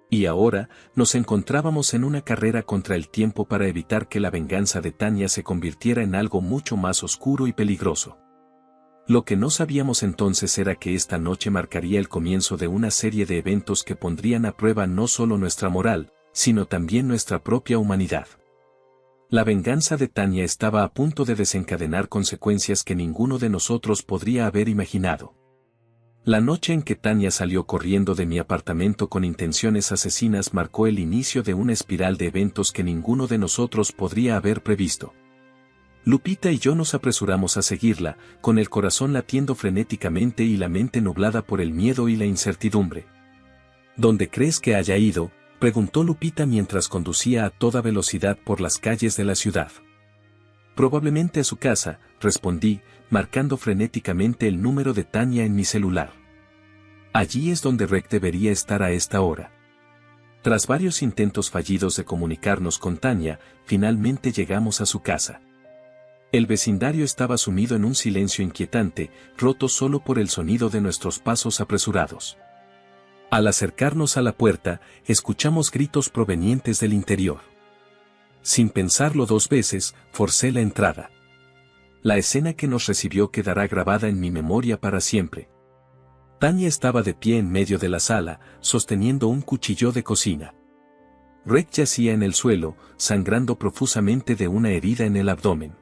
Y ahora, nos encontrábamos en una carrera contra el tiempo para evitar que la venganza de Tania se convirtiera en algo mucho más oscuro y peligroso. Lo que no sabíamos entonces era que esta noche marcaría el comienzo de una serie de eventos que pondrían a prueba no solo nuestra moral, sino también nuestra propia humanidad. La venganza de Tania estaba a punto de desencadenar consecuencias que ninguno de nosotros podría haber imaginado. La noche en que Tania salió corriendo de mi apartamento con intenciones asesinas marcó el inicio de una espiral de eventos que ninguno de nosotros podría haber previsto. Lupita y yo nos apresuramos a seguirla, con el corazón latiendo frenéticamente y la mente nublada por el miedo y la incertidumbre. ¿Dónde crees que haya ido?, preguntó Lupita mientras conducía a toda velocidad por las calles de la ciudad. Probablemente a su casa, respondí, marcando frenéticamente el número de Tania en mi celular. Allí es donde Reg debería estar a esta hora. Tras varios intentos fallidos de comunicarnos con Tania, finalmente llegamos a su casa. El vecindario estaba sumido en un silencio inquietante, roto solo por el sonido de nuestros pasos apresurados. Al acercarnos a la puerta, escuchamos gritos provenientes del interior. Sin pensarlo dos veces, forcé la entrada. La escena que nos recibió quedará grabada en mi memoria para siempre. Tania estaba de pie en medio de la sala, sosteniendo un cuchillo de cocina. Reg yacía en el suelo, sangrando profusamente de una herida en el abdomen.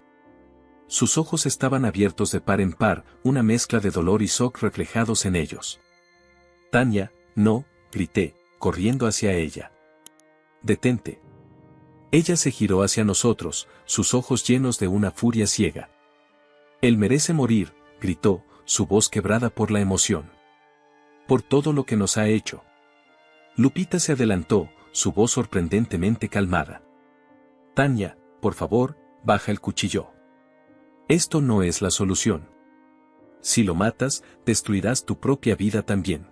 Sus ojos estaban abiertos de par en par, una mezcla de dolor y shock reflejados en ellos. Tania, no, grité, corriendo hacia ella. Detente. Ella se giró hacia nosotros, sus ojos llenos de una furia ciega. Él merece morir, gritó, su voz quebrada por la emoción. Por todo lo que nos ha hecho. Lupita se adelantó, su voz sorprendentemente calmada. Tania, por favor, baja el cuchillo. Esto no es la solución. Si lo matas, destruirás tu propia vida también.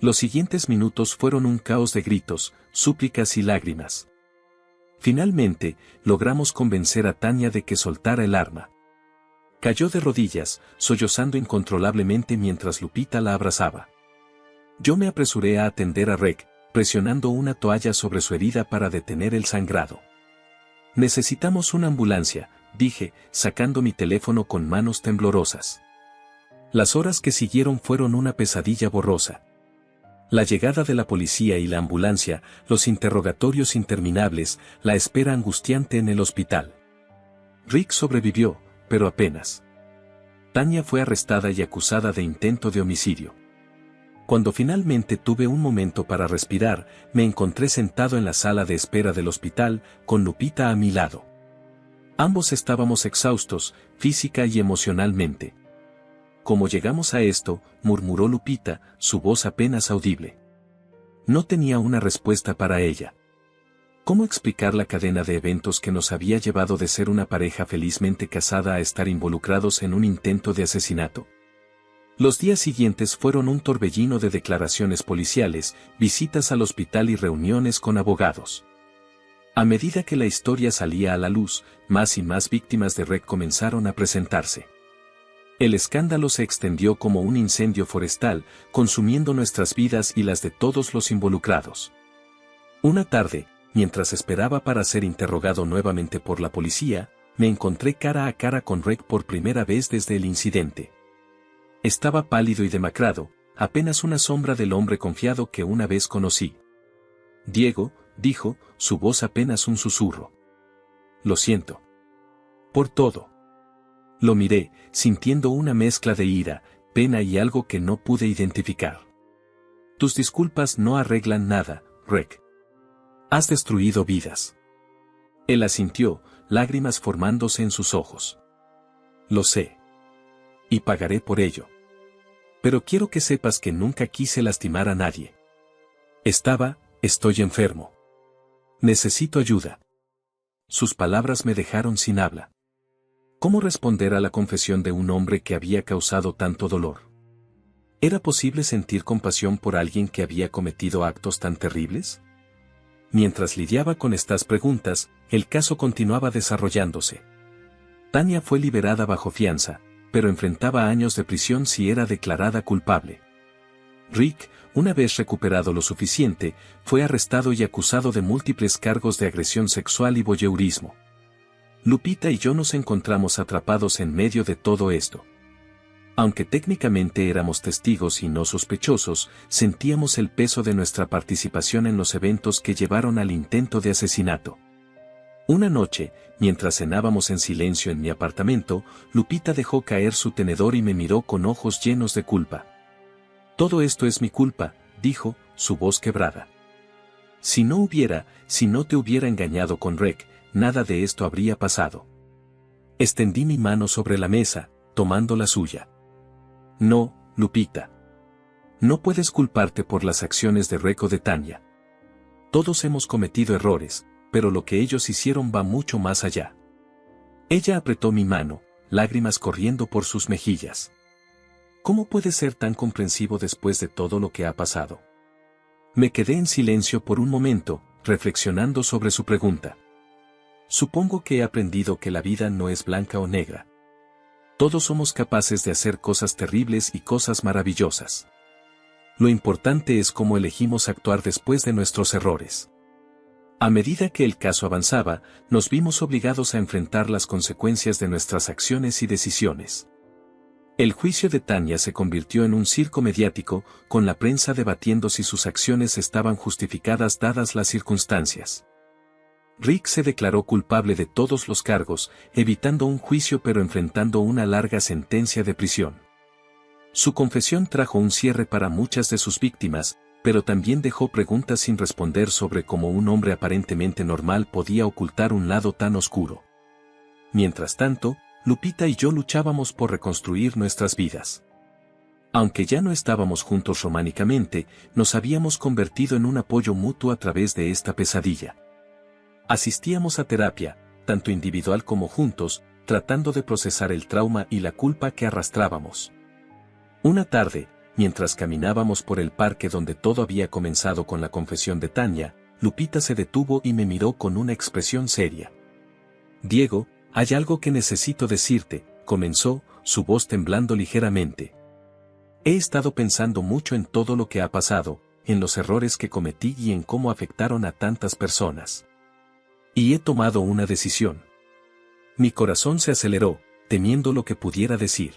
Los siguientes minutos fueron un caos de gritos, súplicas y lágrimas. Finalmente, logramos convencer a Tania de que soltara el arma. Cayó de rodillas, sollozando incontrolablemente mientras Lupita la abrazaba. Yo me apresuré a atender a Reg, presionando una toalla sobre su herida para detener el sangrado. Necesitamos una ambulancia, dije, sacando mi teléfono con manos temblorosas. Las horas que siguieron fueron una pesadilla borrosa. La llegada de la policía y la ambulancia, los interrogatorios interminables, la espera angustiante en el hospital. Rick sobrevivió, pero apenas. Tania fue arrestada y acusada de intento de homicidio. Cuando finalmente tuve un momento para respirar, me encontré sentado en la sala de espera del hospital, con Lupita a mi lado. Ambos estábamos exhaustos, física y emocionalmente. ¿Cómo llegamos a esto?, murmuró Lupita, su voz apenas audible. No tenía una respuesta para ella. ¿Cómo explicar la cadena de eventos que nos había llevado de ser una pareja felizmente casada a estar involucrados en un intento de asesinato? Los días siguientes fueron un torbellino de declaraciones policiales, visitas al hospital y reuniones con abogados. A medida que la historia salía a la luz, más y más víctimas de Reg comenzaron a presentarse. El escándalo se extendió como un incendio forestal, consumiendo nuestras vidas y las de todos los involucrados. Una tarde, mientras esperaba para ser interrogado nuevamente por la policía, me encontré cara a cara con Rick por primera vez desde el incidente. Estaba pálido y demacrado, apenas una sombra del hombre confiado que una vez conocí. Diego, dijo, su voz apenas un susurro. Lo siento. Por todo. Lo miré, sintiendo una mezcla de ira, pena y algo que no pude identificar. Tus disculpas no arreglan nada, Rick. Has destruido vidas. Él asintió, lágrimas formándose en sus ojos. Lo sé. Y pagaré por ello. Pero quiero que sepas que nunca quise lastimar a nadie. Estoy enfermo. Necesito ayuda. Sus palabras me dejaron sin habla. ¿Cómo responder a la confesión de un hombre que había causado tanto dolor? ¿Era posible sentir compasión por alguien que había cometido actos tan terribles? Mientras lidiaba con estas preguntas, el caso continuaba desarrollándose. Tania fue liberada bajo fianza, pero enfrentaba años de prisión si era declarada culpable. Rick, una vez recuperado lo suficiente, fue arrestado y acusado de múltiples cargos de agresión sexual y voyeurismo. Lupita y yo nos encontramos atrapados en medio de todo esto. Aunque técnicamente éramos testigos y no sospechosos, sentíamos el peso de nuestra participación en los eventos que llevaron al intento de asesinato. Una noche, mientras cenábamos en silencio en mi apartamento, Lupita dejó caer su tenedor y me miró con ojos llenos de culpa. Todo esto es mi culpa, dijo, su voz quebrada. Si no te hubiera engañado con Rick, nada de esto habría pasado. Extendí mi mano sobre la mesa, tomando la suya. No, Lupita. No puedes culparte por las acciones de Rick o de Tania. Todos hemos cometido errores, pero lo que ellos hicieron va mucho más allá. Ella apretó mi mano, lágrimas corriendo por sus mejillas. ¿Cómo puedes ser tan comprensivo después de todo lo que ha pasado? Me quedé en silencio por un momento, reflexionando sobre su pregunta. Supongo que he aprendido que la vida no es blanca o negra. Todos somos capaces de hacer cosas terribles y cosas maravillosas. Lo importante es cómo elegimos actuar después de nuestros errores. A medida que el caso avanzaba, nos vimos obligados a enfrentar las consecuencias de nuestras acciones y decisiones. El juicio de Tania se convirtió en un circo mediático, con la prensa debatiendo si sus acciones estaban justificadas dadas las circunstancias. Rick se declaró culpable de todos los cargos, evitando un juicio pero enfrentando una larga sentencia de prisión. Su confesión trajo un cierre para muchas de sus víctimas, pero también dejó preguntas sin responder sobre cómo un hombre aparentemente normal podía ocultar un lado tan oscuro. Mientras tanto, Lupita y yo luchábamos por reconstruir nuestras vidas. Aunque ya no estábamos juntos románticamente, nos habíamos convertido en un apoyo mutuo a través de esta pesadilla. Asistíamos a terapia, tanto individual como juntos, tratando de procesar el trauma y la culpa que arrastrábamos. Una tarde, mientras caminábamos por el parque donde todo había comenzado con la confesión de Tania, Lupita se detuvo y me miró con una expresión seria. Diego, hay algo que necesito decirte, comenzó, su voz temblando ligeramente. He estado pensando mucho en todo lo que ha pasado, en los errores que cometí y en cómo afectaron a tantas personas. Y he tomado una decisión. Mi corazón se aceleró, temiendo lo que pudiera decir.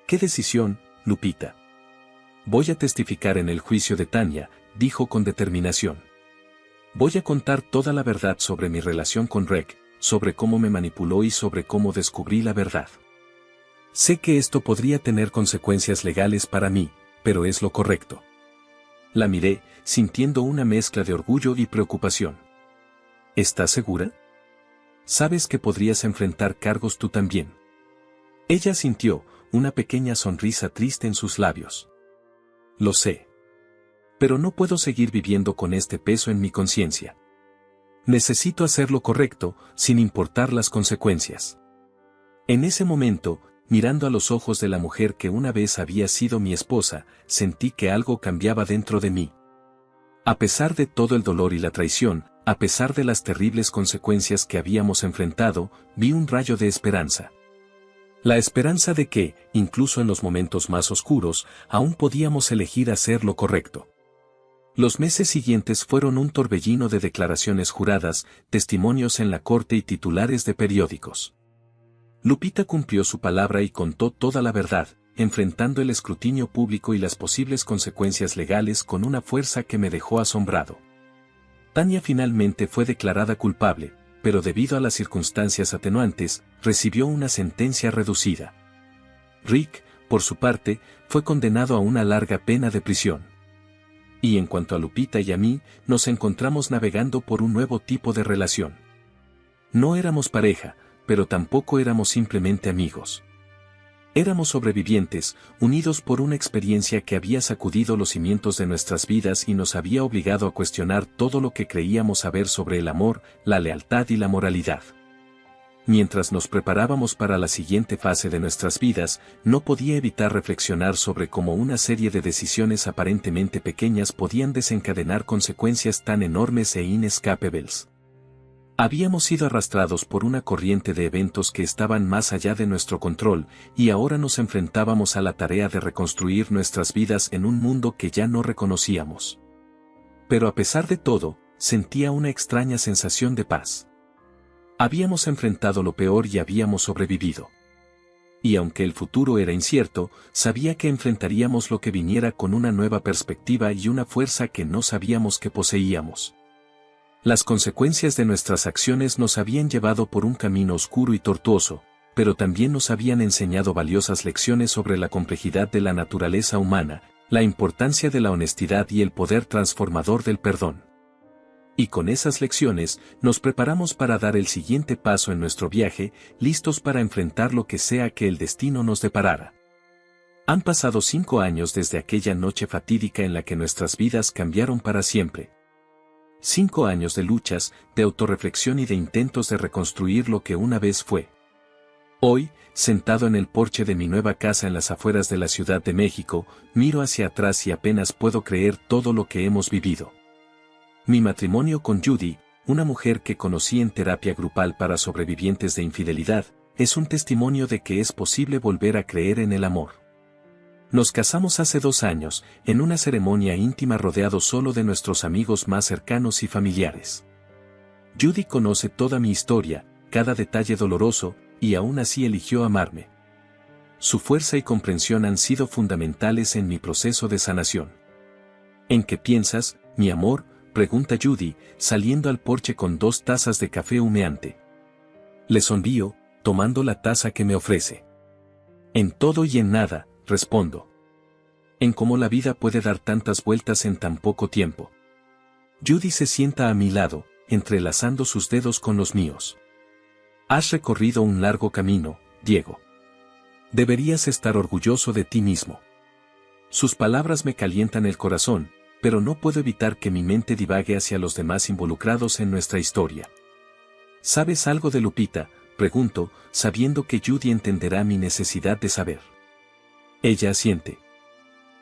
¿Qué decisión, Lupita? Voy a testificar en el juicio de Tania, dijo con determinación. Voy a contar toda la verdad sobre mi relación con Rick, sobre cómo me manipuló y sobre cómo descubrí la verdad. Sé que esto podría tener consecuencias legales para mí, pero es lo correcto. La miré, sintiendo una mezcla de orgullo y preocupación. ¿Estás segura? Sabes que podrías enfrentar cargos tú también. Ella sintió, una pequeña sonrisa triste en sus labios. Lo sé. Pero no puedo seguir viviendo con este peso en mi conciencia. Necesito hacer lo correcto, sin importar las consecuencias. En ese momento, mirando a los ojos de la mujer que una vez había sido mi esposa, sentí que algo cambiaba dentro de mí. A pesar de todo el dolor y la traición, a pesar de las terribles consecuencias que habíamos enfrentado, vi un rayo de esperanza. La esperanza de que, incluso en los momentos más oscuros, aún podíamos elegir hacer lo correcto. Los meses siguientes fueron un torbellino de declaraciones juradas, testimonios en la corte y titulares de periódicos. Lupita cumplió su palabra y contó toda la verdad, enfrentando el escrutinio público y las posibles consecuencias legales con una fuerza que me dejó asombrado. Tania finalmente fue declarada culpable, pero debido a las circunstancias atenuantes, recibió una sentencia reducida. Rick, por su parte, fue condenado a una larga pena de prisión. Y en cuanto a Lupita y a mí, nos encontramos navegando por un nuevo tipo de relación. No éramos pareja, pero tampoco éramos simplemente amigos. Éramos sobrevivientes, unidos por una experiencia que había sacudido los cimientos de nuestras vidas y nos había obligado a cuestionar todo lo que creíamos saber sobre el amor, la lealtad y la moralidad. Mientras nos preparábamos para la siguiente fase de nuestras vidas, no podía evitar reflexionar sobre cómo una serie de decisiones aparentemente pequeñas podían desencadenar consecuencias tan enormes e inescapables. Habíamos sido arrastrados por una corriente de eventos que estaban más allá de nuestro control, y ahora nos enfrentábamos a la tarea de reconstruir nuestras vidas en un mundo que ya no reconocíamos. Pero a pesar de todo, sentía una extraña sensación de paz. Habíamos enfrentado lo peor y habíamos sobrevivido. Y aunque el futuro era incierto, sabía que enfrentaríamos lo que viniera con una nueva perspectiva y una fuerza que no sabíamos que poseíamos. Las consecuencias de nuestras acciones nos habían llevado por un camino oscuro y tortuoso, pero también nos habían enseñado valiosas lecciones sobre la complejidad de la naturaleza humana, la importancia de la honestidad y el poder transformador del perdón. Y con esas lecciones, nos preparamos para dar el siguiente paso en nuestro viaje, listos para enfrentar lo que sea que el destino nos deparara. Han pasado 5 años desde aquella noche fatídica en la que nuestras vidas cambiaron para siempre. 5 años de luchas, de autorreflexión y de intentos de reconstruir lo que una vez fue. Hoy, sentado en el porche de mi nueva casa en las afueras de la Ciudad de México, miro hacia atrás y apenas puedo creer todo lo que hemos vivido. Mi matrimonio con Judy, una mujer que conocí en terapia grupal para sobrevivientes de infidelidad, es un testimonio de que es posible volver a creer en el amor. Nos casamos hace 2 años, en una ceremonia íntima rodeado solo de nuestros amigos más cercanos y familiares. Judy conoce toda mi historia, cada detalle doloroso, y aún así eligió amarme. Su fuerza y comprensión han sido fundamentales en mi proceso de sanación. ¿En qué piensas, mi amor?, pregunta Judy, saliendo al porche con 2 tazas de café humeante. Le sonrío, tomando la taza que me ofrece. En todo y en nada, respondo. En cómo la vida puede dar tantas vueltas en tan poco tiempo. Judy se sienta a mi lado, entrelazando sus dedos con los míos. Has recorrido un largo camino, Diego. Deberías estar orgulloso de ti mismo. Sus palabras me calientan el corazón, pero no puedo evitar que mi mente divague hacia los demás involucrados en nuestra historia. ¿Sabes algo de Lupita?, pregunto, sabiendo que Judy entenderá mi necesidad de saber. Ella asiente.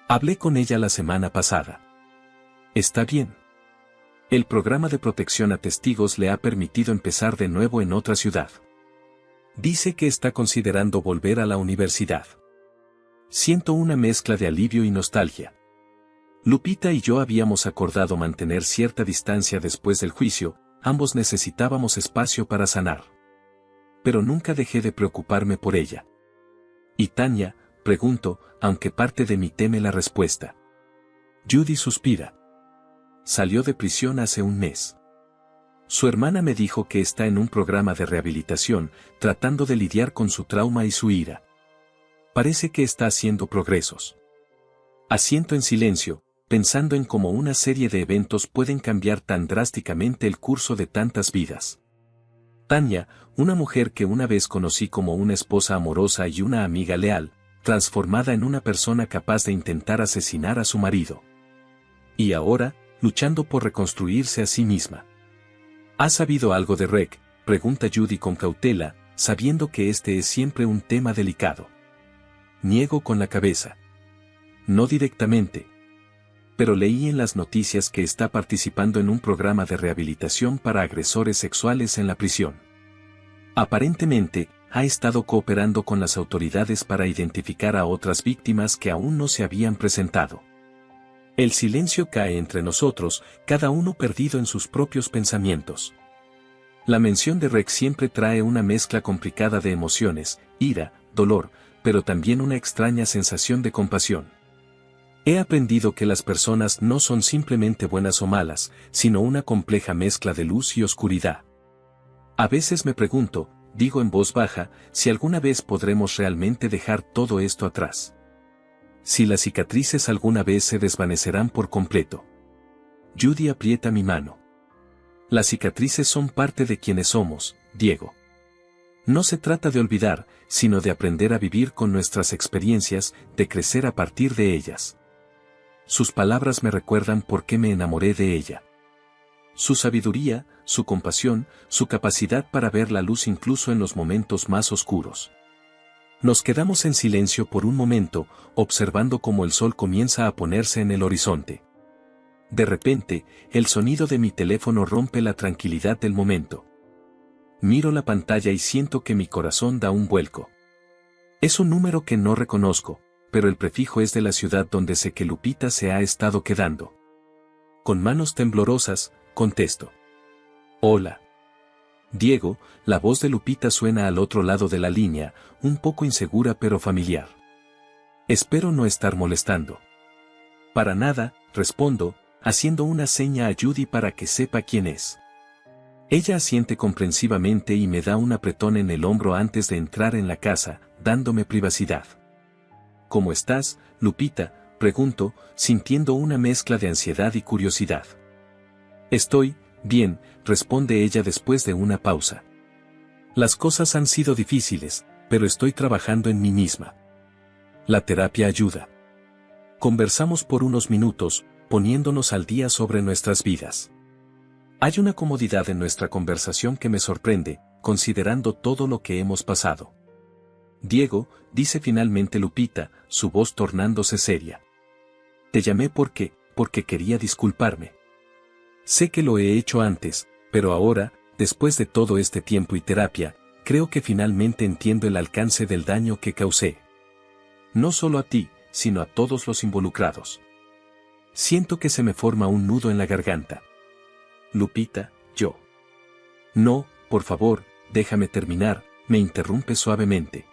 Hablé con ella la semana pasada. Está bien. El programa de protección a testigos le ha permitido empezar de nuevo en otra ciudad. Dice que está considerando volver a la universidad. Siento una mezcla de alivio y nostalgia. Lupita y yo habíamos acordado mantener cierta distancia después del juicio, ambos necesitábamos espacio para sanar. Pero nunca dejé de preocuparme por ella. ¿Y Tania?, pregunto, aunque parte de mí teme la respuesta. Judy suspira. Salió de prisión hace 1 mes. Su hermana me dijo que está en un programa de rehabilitación, tratando de lidiar con su trauma y su ira. Parece que está haciendo progresos. Asiento en silencio, pensando en cómo una serie de eventos pueden cambiar tan drásticamente el curso de tantas vidas. Tania, una mujer que una vez conocí como una esposa amorosa y una amiga leal, transformada en una persona capaz de intentar asesinar a su marido. Y ahora, luchando por reconstruirse a sí misma. ¿Has sabido algo de Rec?, pregunta Judy con cautela, sabiendo que este es siempre un tema delicado. Niego con la cabeza. No directamente. Pero leí en las noticias que está participando en un programa de rehabilitación para agresores sexuales en la prisión. Aparentemente, ha estado cooperando con las autoridades para identificar a otras víctimas que aún no se habían presentado. El silencio cae entre nosotros, cada uno perdido en sus propios pensamientos. La mención de Rex siempre trae una mezcla complicada de emociones, ira, dolor, pero también una extraña sensación de compasión. He aprendido que las personas no son simplemente buenas o malas, sino una compleja mezcla de luz y oscuridad. A veces me pregunto, digo en voz baja, si alguna vez podremos realmente dejar todo esto atrás. Si las cicatrices alguna vez se desvanecerán por completo. Judy aprieta mi mano. Las cicatrices son parte de quienes somos, Diego. No se trata de olvidar, sino de aprender a vivir con nuestras experiencias, de crecer a partir de ellas. Sus palabras me recuerdan por qué me enamoré de ella. Su sabiduría, su compasión, su capacidad para ver la luz incluso en los momentos más oscuros. Nos quedamos en silencio por un momento, observando cómo el sol comienza a ponerse en el horizonte. De repente, el sonido de mi teléfono rompe la tranquilidad del momento. Miro la pantalla y siento que mi corazón da un vuelco. Es un número que no reconozco, pero el prefijo es de la ciudad donde sé que Lupita se ha estado quedando. Con manos temblorosas, contesto. Hola. Diego, la voz de Lupita suena al otro lado de la línea, un poco insegura pero familiar. Espero no estar molestando. Para nada, respondo, haciendo una seña a Judy para que sepa quién es. Ella asiente comprensivamente y me da un apretón en el hombro antes de entrar en la casa, dándome privacidad. ¿Cómo estás, Lupita?, pregunto, sintiendo una mezcla de ansiedad y curiosidad. Estoy bien, responde ella después de una pausa. Las cosas han sido difíciles, pero estoy trabajando en mí misma. La terapia ayuda. Conversamos por unos minutos, poniéndonos al día sobre nuestras vidas. Hay una comodidad en nuestra conversación que me sorprende, considerando todo lo que hemos pasado. Diego, dice finalmente Lupita, su voz tornándose seria. Te llamé porque quería disculparme. Sé que lo he hecho antes, pero ahora, después de todo este tiempo y terapia, creo que finalmente entiendo el alcance del daño que causé. No solo a ti, sino a todos los involucrados. Siento que se me forma un nudo en la garganta. Lupita, yo. No, por favor, déjame terminar, me interrumpe suavemente.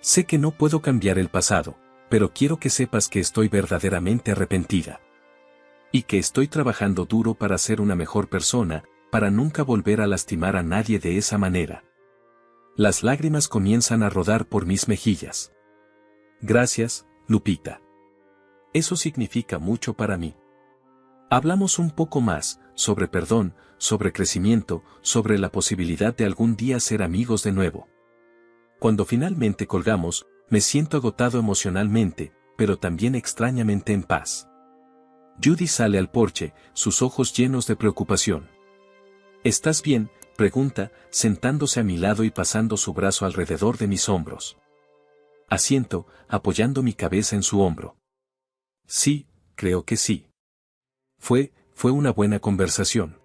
Sé que no puedo cambiar el pasado, pero quiero que sepas que estoy verdaderamente arrepentida. Y que estoy trabajando duro para ser una mejor persona, para nunca volver a lastimar a nadie de esa manera. Las lágrimas comienzan a rodar por mis mejillas. Gracias, Lupita. Eso significa mucho para mí. Hablamos un poco más, sobre perdón, sobre crecimiento, sobre la posibilidad de algún día ser amigos de nuevo. Cuando finalmente colgamos, me siento agotado emocionalmente, pero también extrañamente en paz. Judy sale al porche, sus ojos llenos de preocupación. ¿Estás bien?, pregunta, sentándose a mi lado y pasando su brazo alrededor de mis hombros. Asiento, apoyando mi cabeza en su hombro. Sí, creo que sí. Fue una buena conversación.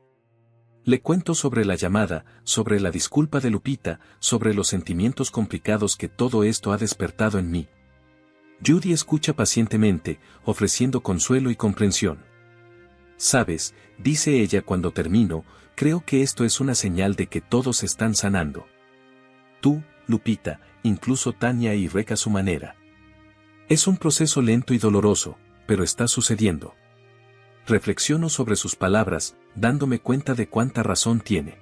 Le cuento sobre la llamada, sobre la disculpa de Lupita, sobre los sentimientos complicados que todo esto ha despertado en mí. Judy escucha pacientemente, ofreciendo consuelo y comprensión. Sabes, dice ella cuando termino, creo que esto es una señal de que todos están sanando. Tú, Lupita, incluso Tania y Rek a su manera. Es un proceso lento y doloroso, pero está sucediendo. Reflexiono sobre sus palabras, dándome cuenta de cuánta razón tiene.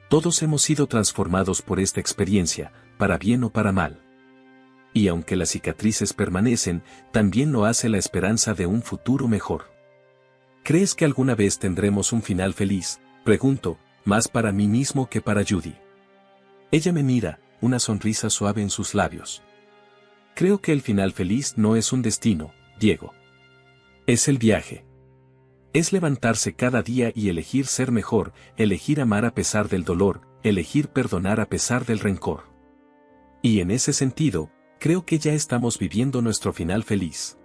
Todos hemos sido transformados por esta experiencia, para bien o para mal. Y aunque las cicatrices permanecen, también lo hace la esperanza de un futuro mejor. ¿Crees que alguna vez tendremos un final feliz?, pregunto, más para mí mismo que para Judy. Ella me mira, una sonrisa suave en sus labios. Creo que el final feliz no es un destino, Diego. Es el viaje. Es levantarse cada día y elegir ser mejor, elegir amar a pesar del dolor, elegir perdonar a pesar del rencor. Y en ese sentido, creo que ya estamos viviendo nuestro final feliz.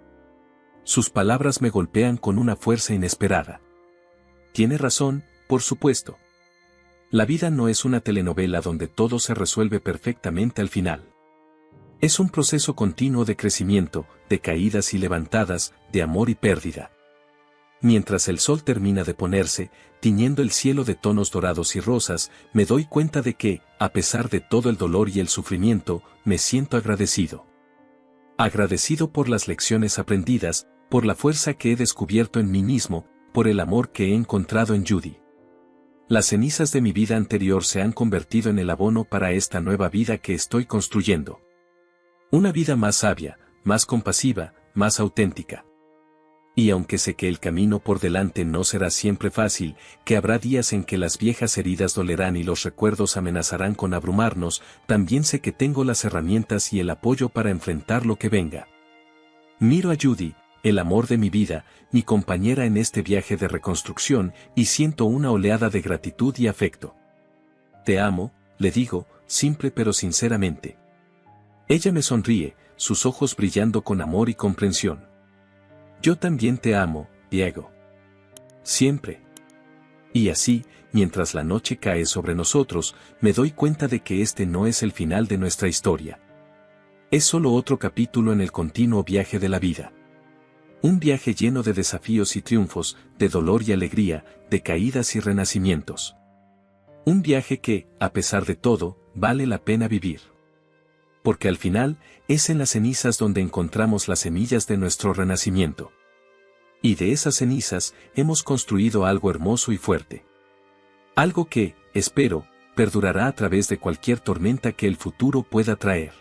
Sus palabras me golpean con una fuerza inesperada. Tiene razón, por supuesto. La vida no es una telenovela donde todo se resuelve perfectamente al final. Es un proceso continuo de crecimiento, de caídas y levantadas, de amor y pérdida. Mientras el sol termina de ponerse, tiñendo el cielo de tonos dorados y rosas, me doy cuenta de que, a pesar de todo el dolor y el sufrimiento, me siento agradecido. Agradecido por las lecciones aprendidas, por la fuerza que he descubierto en mí mismo, por el amor que he encontrado en Judy. Las cenizas de mi vida anterior se han convertido en el abono para esta nueva vida que estoy construyendo. Una vida más sabia, más compasiva, más auténtica. Y aunque sé que el camino por delante no será siempre fácil, que habrá días en que las viejas heridas dolerán y los recuerdos amenazarán con abrumarnos, también sé que tengo las herramientas y el apoyo para enfrentar lo que venga. Miro a Judy, el amor de mi vida, mi compañera en este viaje de reconstrucción, y siento una oleada de gratitud y afecto. Te amo, le digo, simple pero sinceramente. Ella me sonríe, sus ojos brillando con amor y comprensión. Yo también te amo, Diego. Siempre. Y así, mientras la noche cae sobre nosotros, me doy cuenta de que este no es el final de nuestra historia. Es solo otro capítulo en el continuo viaje de la vida. Un viaje lleno de desafíos y triunfos, de dolor y alegría, de caídas y renacimientos. Un viaje que, a pesar de todo, vale la pena vivir. Porque al final, es en las cenizas donde encontramos las semillas de nuestro renacimiento. Y de esas cenizas, hemos construido algo hermoso y fuerte. Algo que, espero, perdurará a través de cualquier tormenta que el futuro pueda traer.